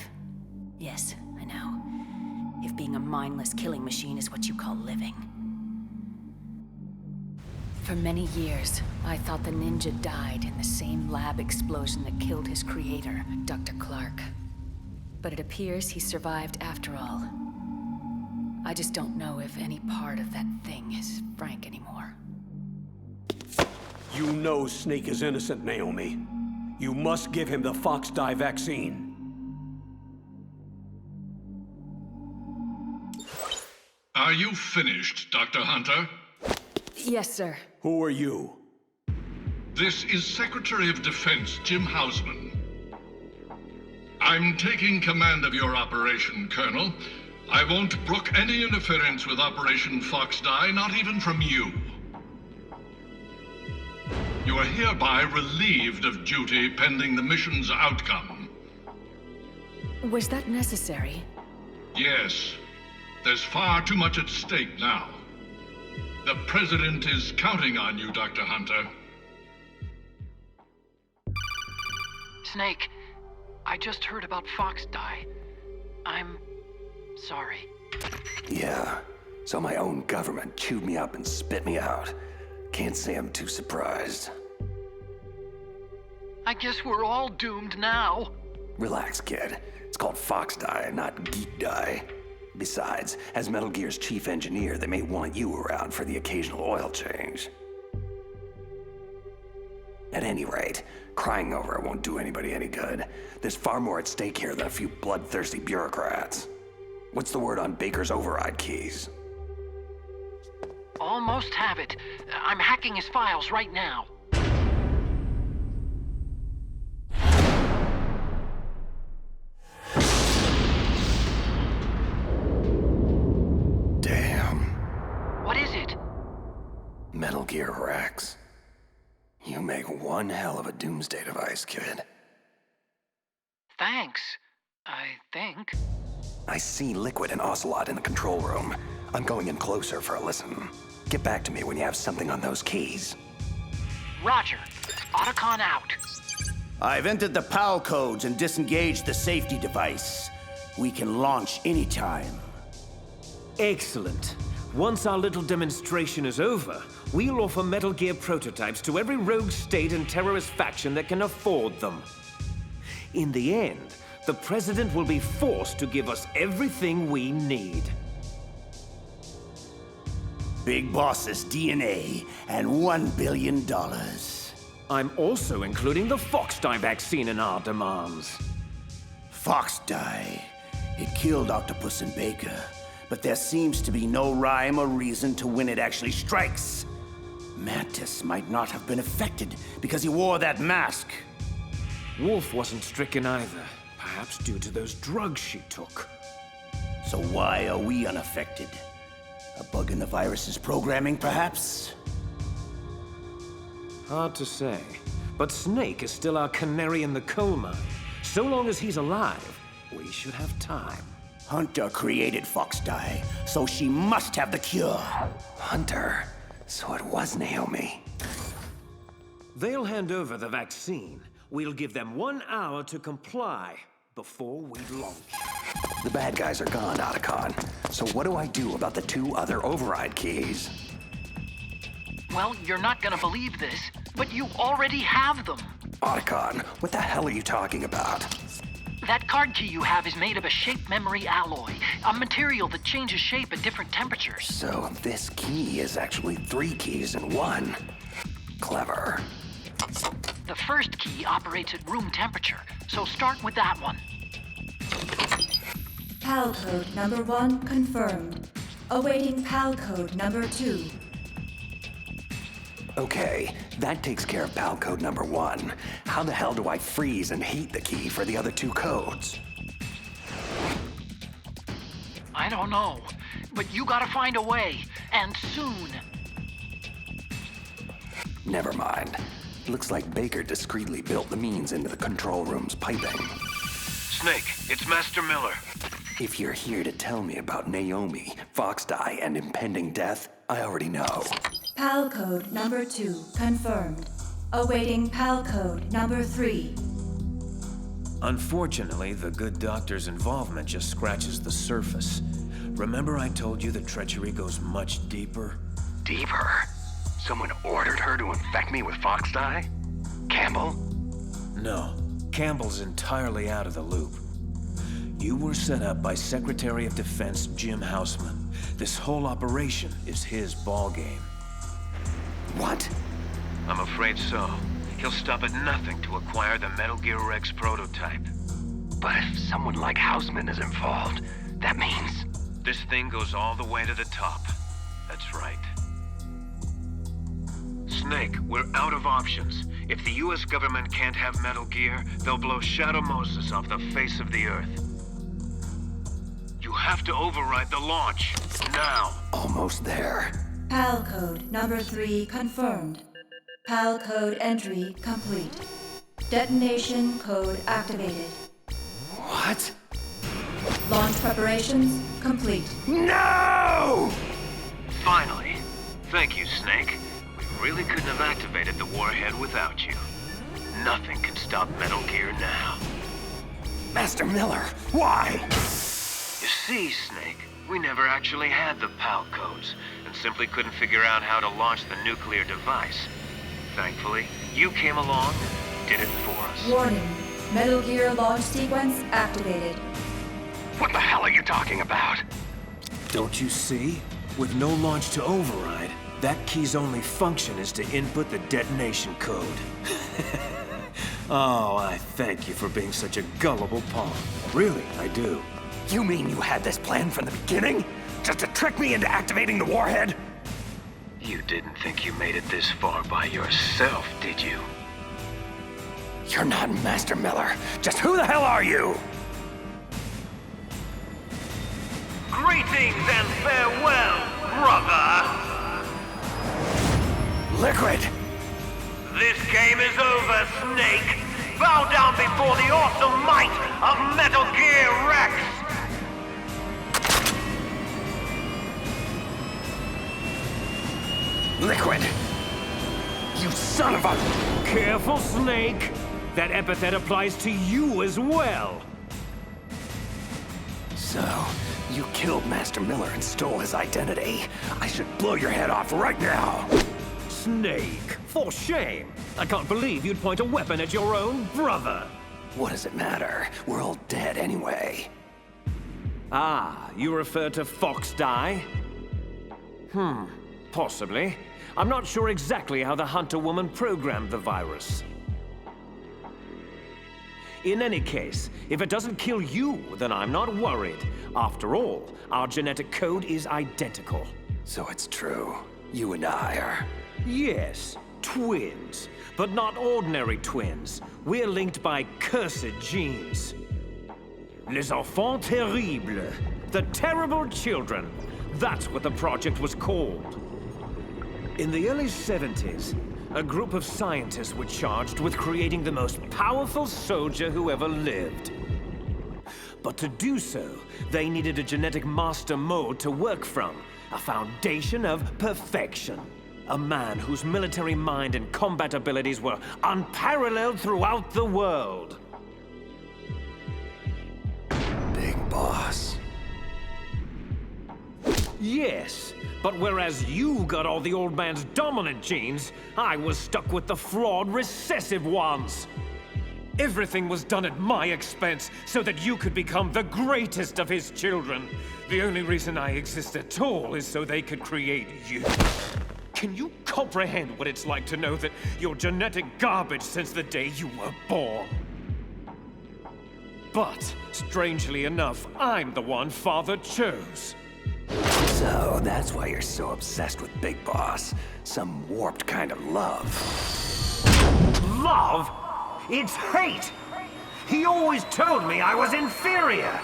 Yes, I know. If being a mindless killing machine is what you call living. For many years, I thought the ninja died in the same lab explosion that killed his creator, Dr. Clark. But it appears he survived after all. I just don't know if any part of that thing is Frank anymore. You know Snake is innocent, Naomi. You must give him the Foxdie vaccine. Are you finished, Dr. Hunter? Yes, sir. Who are you? This is Secretary of Defense Jim Hausman. I'm taking command of your operation, Colonel. I won't brook any interference with Operation Foxdie, not even from you. You are hereby relieved of duty pending the mission's outcome. Was that necessary? Yes. There's far too much at stake now. The President is counting on you, Dr. Hunter. Snake, I just heard about Foxdie. I'm sorry. Yeah, so my own government chewed me up and spit me out. Can't say I'm too surprised. I guess we're all doomed now. Relax, kid. It's called Foxdie, not Geek Die. Besides, as Metal Gear's chief engineer, they may want you around for the occasional oil change. At any rate, crying over it won't do anybody any good. There's far more at stake here than a few bloodthirsty bureaucrats. What's the word on Baker's override keys? Almost have it. I'm hacking his files right now. Damn. What is it? Metal Gear Rex. You make one hell of a doomsday device, kid. Thanks, I think. I see Liquid and Ocelot in the control room. I'm going in closer for a listen. Get back to me when you have something on those keys. Roger. Otacon out. I've entered the PAL codes and disengaged the safety device. We can launch anytime. Excellent. Once our little demonstration is over, we'll offer Metal Gear prototypes to every rogue state and terrorist faction that can afford them. In the end, the President will be forced to give us everything we need. Big Boss's DNA and $1 billion. I'm also including the Fox-Die vaccine in our demands. Fox-Die. It killed Octopus and Baker, but there seems to be no rhyme or reason to when it actually strikes. Mantis might not have been affected because he wore that mask. Wolf wasn't stricken either, perhaps due to those drugs she took. So why are we unaffected? A bug in the virus's programming, perhaps? Hard to say, but Snake is still our canary in the coal mine. So long as he's alive, we should have time. Hunter created Fox-Die, so she must have the cure. Hunter? So it was Naomi. They'll hand over the vaccine. We'll give them 1 hour to comply before we launch. The bad guys are gone, Otacon. So what do I do about the 2 other override keys? Well, you're not gonna believe this, but you already have them. Otacon, what the hell are you talking about? That card key you have is made of a shape memory alloy, a material that changes shape at different temperatures. So this key is actually 3 keys in one. Clever. The first key operates at room temperature, so start with that one. PAL code number 1 confirmed. Awaiting PAL code number 2. Okay, that takes care of PAL code number 1. How the hell do I freeze and heat the key for the other 2 codes? I don't know, but you gotta find a way, and soon. Never mind. Looks like Baker discreetly built the means into the control room's piping. Snake, it's Master Miller. If you're here to tell me about Naomi, Fox-Die, and impending death, I already know. PAL code number 2 confirmed. Awaiting PAL code number 3. Unfortunately, the good doctor's involvement just scratches the surface. Remember I told you the treachery goes much deeper? Deeper? Someone ordered her to infect me with Fox-Die? Campbell? No, Campbell's entirely out of the loop. You were set up by Secretary of Defense Jim Houseman. This whole operation is his ballgame. What? I'm afraid so. He'll stop at nothing to acquire the Metal Gear Rex prototype. But if someone like Houseman is involved, that means... This thing goes all the way to the top. That's right. Snake, we're out of options. If the US government can't have Metal Gear, they'll blow Shadow Moses off the face of the Earth. You have to override the launch. Now. Almost there. PAL code number 3 confirmed. PAL code entry complete. Detonation code activated. What? Launch preparations complete. No! Finally. Thank you, Snake. We really couldn't have activated the warhead without you. Nothing can stop Metal Gear now. Master Miller, why? You see, Snake, we never actually had the PAL codes, and simply couldn't figure out how to launch the nuclear device. Thankfully, you came along and did it for us. Warning. Metal Gear launch sequence activated. What the hell are you talking about? Don't you see? With no launch to override, that key's only function is to input the detonation code. Oh, I thank you for being such a gullible pawn. Really, I do. You mean you had this plan from the beginning? Just to trick me into activating the warhead? You didn't think you made it this far by yourself, did you? You're not Master Miller. Just who the hell are you? Greetings and farewell, brother! Liquid! This game is over, Snake! Bow down before the awesome might of Metal Gear Rex! Liquid! You son of a... Careful, Snake. That epithet applies to you as well. So, you killed Master Miller and stole his identity. I should blow your head off right now. Snake, for shame. I can't believe you'd point a weapon at your own brother. What does it matter? We're all dead anyway. Ah, you refer to Fox Die? Possibly. I'm not sure exactly how the Hunter woman programmed the virus. In any case, if it doesn't kill you, then I'm not worried. After all, our genetic code is identical. So it's true. You and I are... Yes, twins. But not ordinary twins. We're linked by cursed genes. Les enfants terribles. The terrible children. That's what the project was called. In the early 70s, a group of scientists were charged with creating the most powerful soldier who ever lived. But to do so, they needed a genetic master mold to work from, a foundation of perfection. A man whose military mind and combat abilities were unparalleled throughout the world. Big Boss. Yes, but whereas you got all the old man's dominant genes, I was stuck with the flawed recessive ones. Everything was done at my expense so that you could become the greatest of his children. The only reason I exist at all is so they could create you. Can you comprehend what it's like to know that you're genetic garbage since the day you were born? But, strangely enough, I'm the one Father chose. So, that's why you're so obsessed with Big Boss. Some warped kind of love. Love? It's hate! He always told me I was inferior!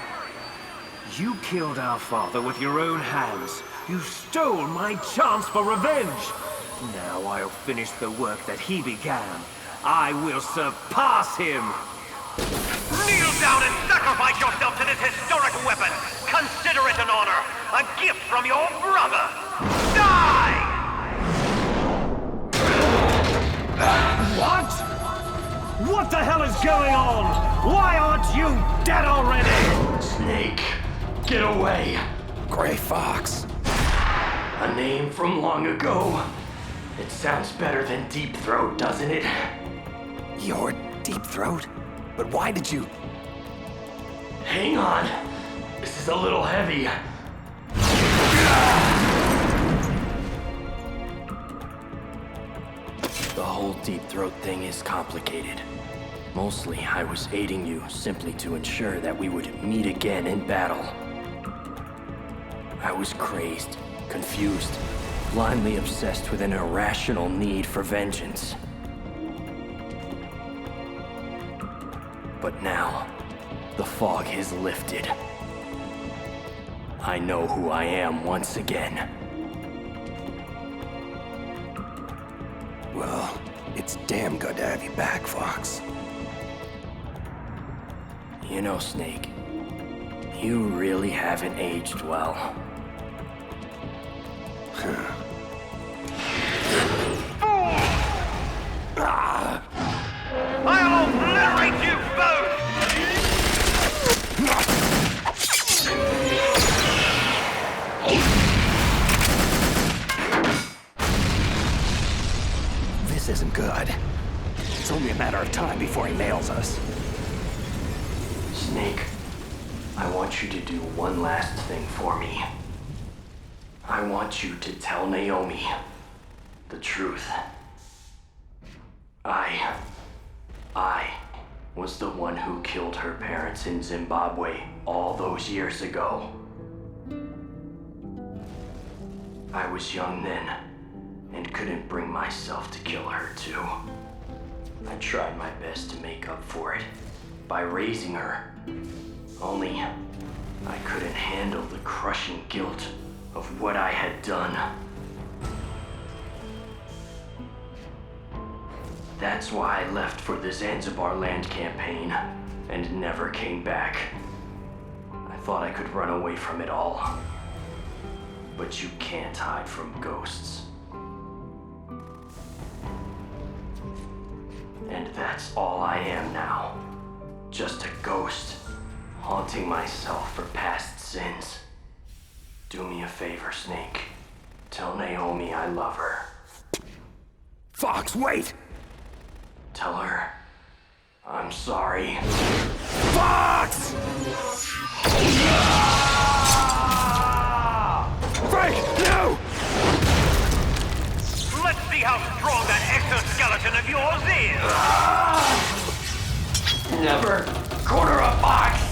You killed our father with your own hands. You stole my chance for revenge. Now I'll finish the work that he began. I will surpass him! Kneel down and sacrifice yourself to this historic weapon! Consider it an honor! A gift from your brother! Die! What? What the hell is going on? Why aren't you dead already? Snake, get away! Gray Fox. A name from long ago. It sounds better than Deep Throat, doesn't it? You're Deep Throat? But why did you... Hang on. This is a little heavy. The whole Deep Throat thing is complicated. Mostly, I was aiding you simply to ensure that we would meet again in battle. I was crazed, confused, blindly obsessed with an irrational need for vengeance. But now, the fog has lifted. I know who I am once again. Well, it's damn good to have you back, Fox. You know, Snake, you really haven't aged well. I'll obliterate you both! This isn't good. It's only a matter of time before he nails us. Snake, I want you to do one last thing for me. I want you to tell Naomi the truth. I was the one who killed her parents in Zimbabwe all those years ago. I was young then, and couldn't bring myself to kill her too. I tried my best to make up for it by raising her. Only, I couldn't handle the crushing guilt of what I had done. That's why I left for the Zanzibar land campaign and never came back. I thought I could run away from it all. But you can't hide from ghosts. And that's all I am now. Just a ghost, haunting myself for past sins. Do me a favor, Snake. Tell Naomi I love her. Fox, wait! Tell her I'm sorry. Fox! Frank, no! Let's see how strong that exoskeleton of yours is! Never corner a fox!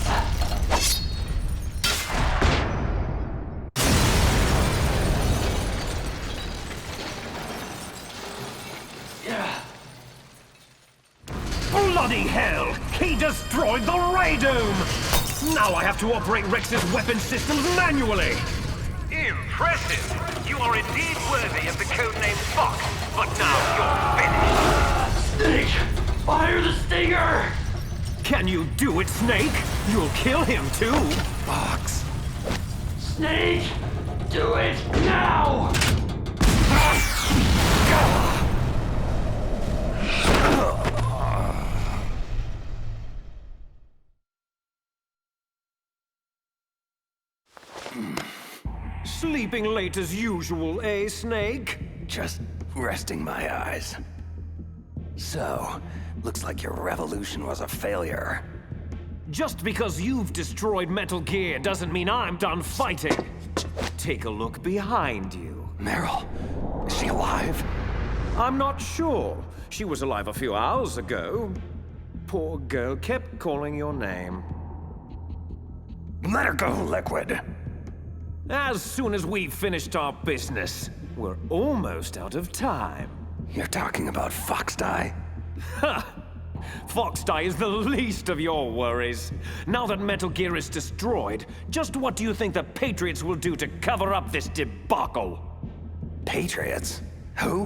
Bloody hell! He destroyed the Ray Dome! Now I have to operate Rex's weapon systems manually! Impressive! You are indeed worthy of the codename Fox, but now you're finished! Snake! Fire the stinger! Can you do it, Snake? You'll kill him too! Fox! Snake! Do it now! Sleeping late as usual, eh, Snake? Just resting my eyes. So, looks like your revolution was a failure. Just because you've destroyed Metal Gear doesn't mean I'm done fighting. Take a look behind you. Meryl, is she alive? I'm not sure. She was alive a few hours ago. Poor girl kept calling your name. Let her go, Liquid. As soon as we've finished our business, we're almost out of time. You're talking about Foxdie? Ha! Foxdie is the least of your worries. Now that Metal Gear is destroyed, just what do you think the Patriots will do to cover up this debacle? Patriots? Who?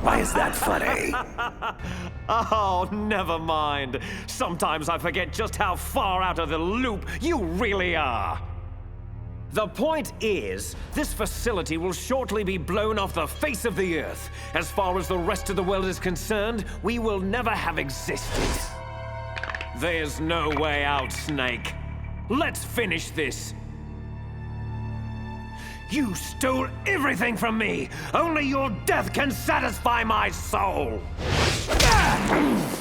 Why is that funny? Oh, never mind. Sometimes I forget just how far out of the loop you really are. The point is, this facility will shortly be blown off the face of the Earth. As far as the rest of the world is concerned, we will never have existed. There's no way out, Snake. Let's finish this. You stole everything from me! Only your death can satisfy my soul! No.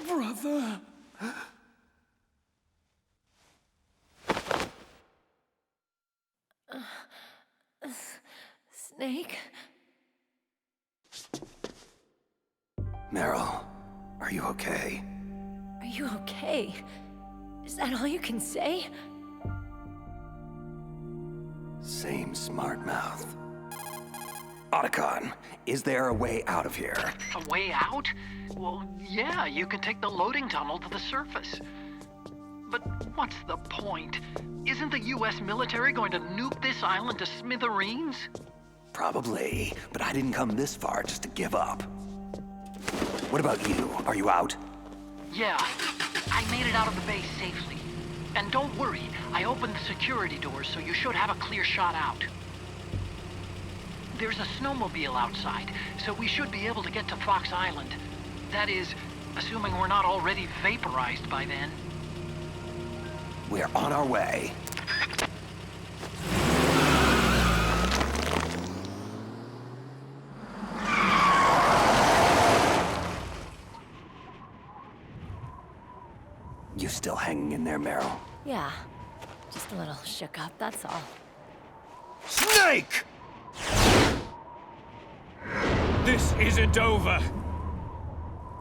Brother. Snake? Meryl, are you okay? Are you okay? Is that all you can say? Same smart mouth. Otacon, is there a way out of here? A way out? Well, yeah, you can take the loading tunnel to the surface. But what's the point? Isn't the US military going to nuke this island to smithereens? Probably, but I didn't come this far just to give up. What about you? Are you out? Yeah, I made it out of the base safely. And don't worry, I opened the security doors, so you should have a clear shot out. There's a snowmobile outside, so we should be able to get to Fox Island. That is, assuming we're not already vaporized by then. We're on our way. You still hanging in there, Meryl? Yeah, just a little shook up, that's all. Snake! This isn't over.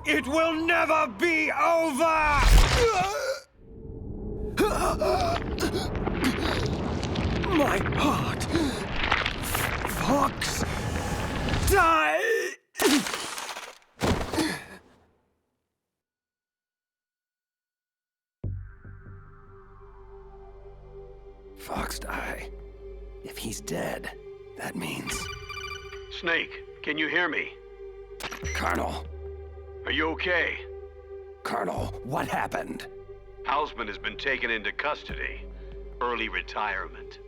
It will never be over! My heart! Fox! Die! Foxdie. If he's dead, that means... Snake, can you hear me? Colonel. Are you okay? Colonel, what happened? Hausman has been taken into custody. Early retirement.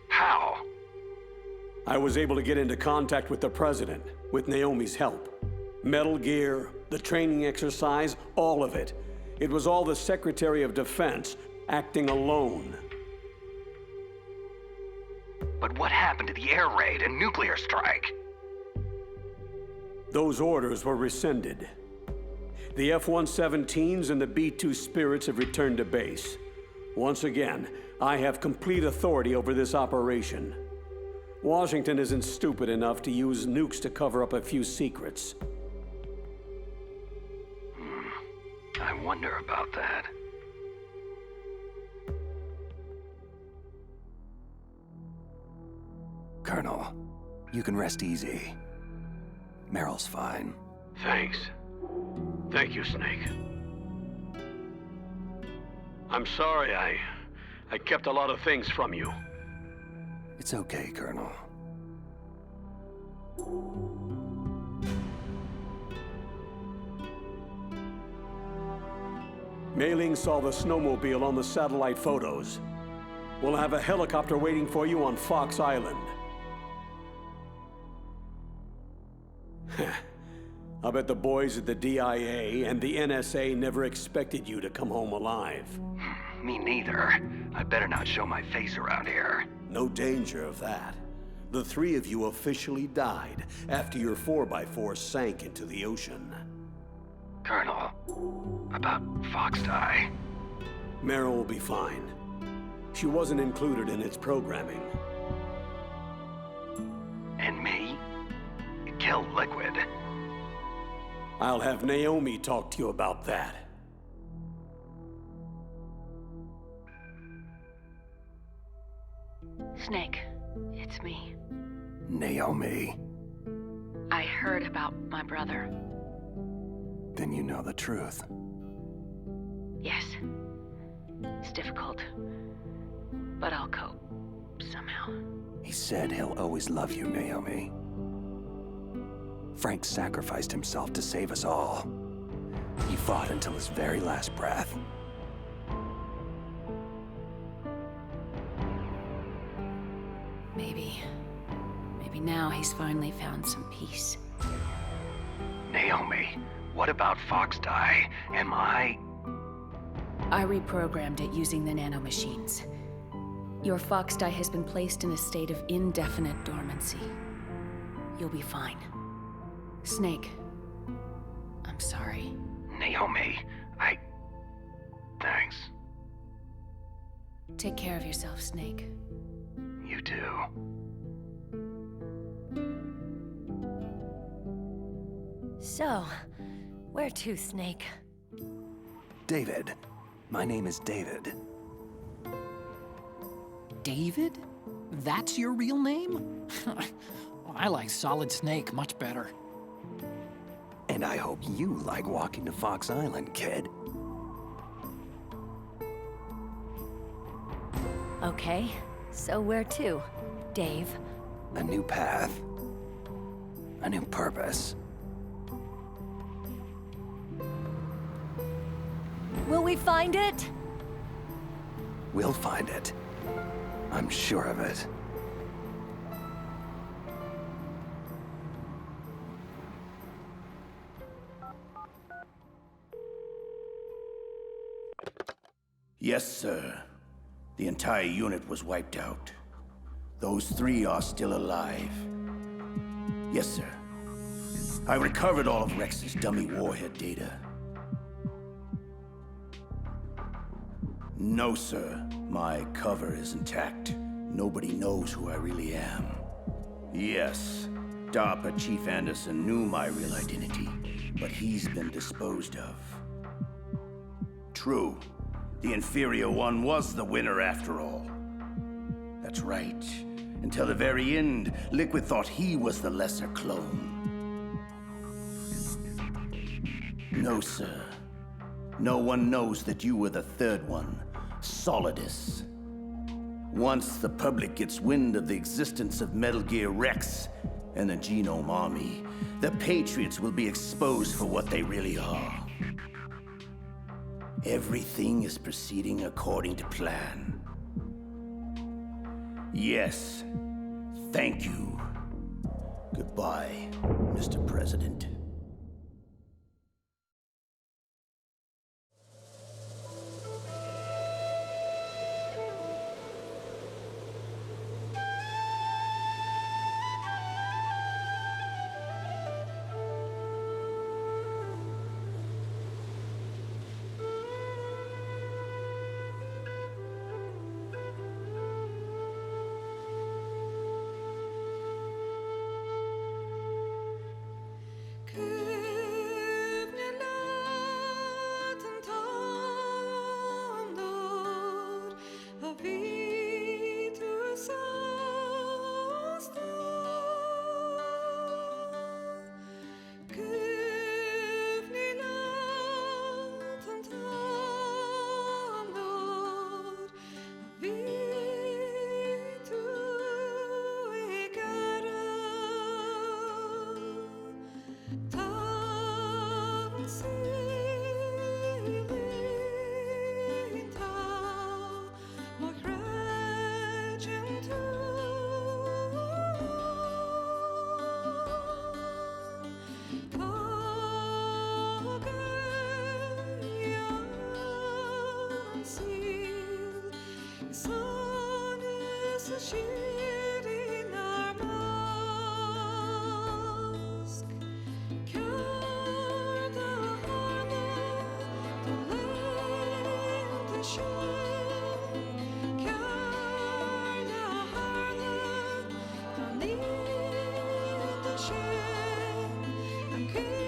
How? I was able to get into contact with the President, with Naomi's help. Metal Gear, the training exercise, all of it. It was all the Secretary of Defense, acting alone. But what happened to the air raid and nuclear strike? Those orders were rescinded. The F-117s and the B-2 Spirits have returned to base. Once again, I have complete authority over this operation. Washington isn't stupid enough to use nukes to cover up a few secrets. I wonder about that. Colonel, you can rest easy. Meryl's fine. Thanks. Thank you, Snake. I'm sorry I kept a lot of things from you. It's okay, Colonel. Mei Ling saw the snowmobile on the satellite photos. We'll have a helicopter waiting for you on Fox Island. I bet the boys at the DIA and the NSA never expected you to come home alive. Me neither. I better not show my face around here. No danger of that. The three of you officially died after your 4x4 sank into the ocean. Colonel, about Foxdie. Meryl will be fine. She wasn't included in its programming. And me? Kill Liquid. I'll have Naomi talk to you about that. Snake, it's me. Naomi. I heard about my brother. Then you know the truth. Yes. It's difficult, but I'll cope somehow. He said he'll always love you, Naomi. Frank sacrificed himself to save us all. He fought until his very last breath. Maybe now he's finally found some peace. Naomi, what about Foxdie? Am I reprogrammed it using the nanomachines. Your Foxdie has been placed in a state of indefinite dormancy. You'll be fine. Snake, I'm sorry. Naomi, Thanks. Take care of yourself, Snake. You too. So, where to, Snake? David. My name is David. David? That's your real name? I like Solid Snake much better. And I hope you like walking to Fox Island, kid. Okay, so where to, Dave? A new path. A new purpose. Will we find it? We'll find it. I'm sure of it. Yes, sir. The entire unit was wiped out. Those three are still alive. Yes, sir. I recovered all of Rex's dummy warhead data. No, sir. My cover is intact. Nobody knows who I really am. Yes, DARPA Chief Anderson knew my real identity, but he's been disposed of. True. The inferior one was the winner after all. That's right. Until the very end, Liquid thought he was the lesser clone. No, sir. No one knows that you were the third one, Solidus. Once the public gets wind of the existence of Metal Gear Rex and the Genome Army, the Patriots will be exposed for what they really are. Everything is proceeding according to plan. Yes, thank you. Goodbye, Mr. President. Okay.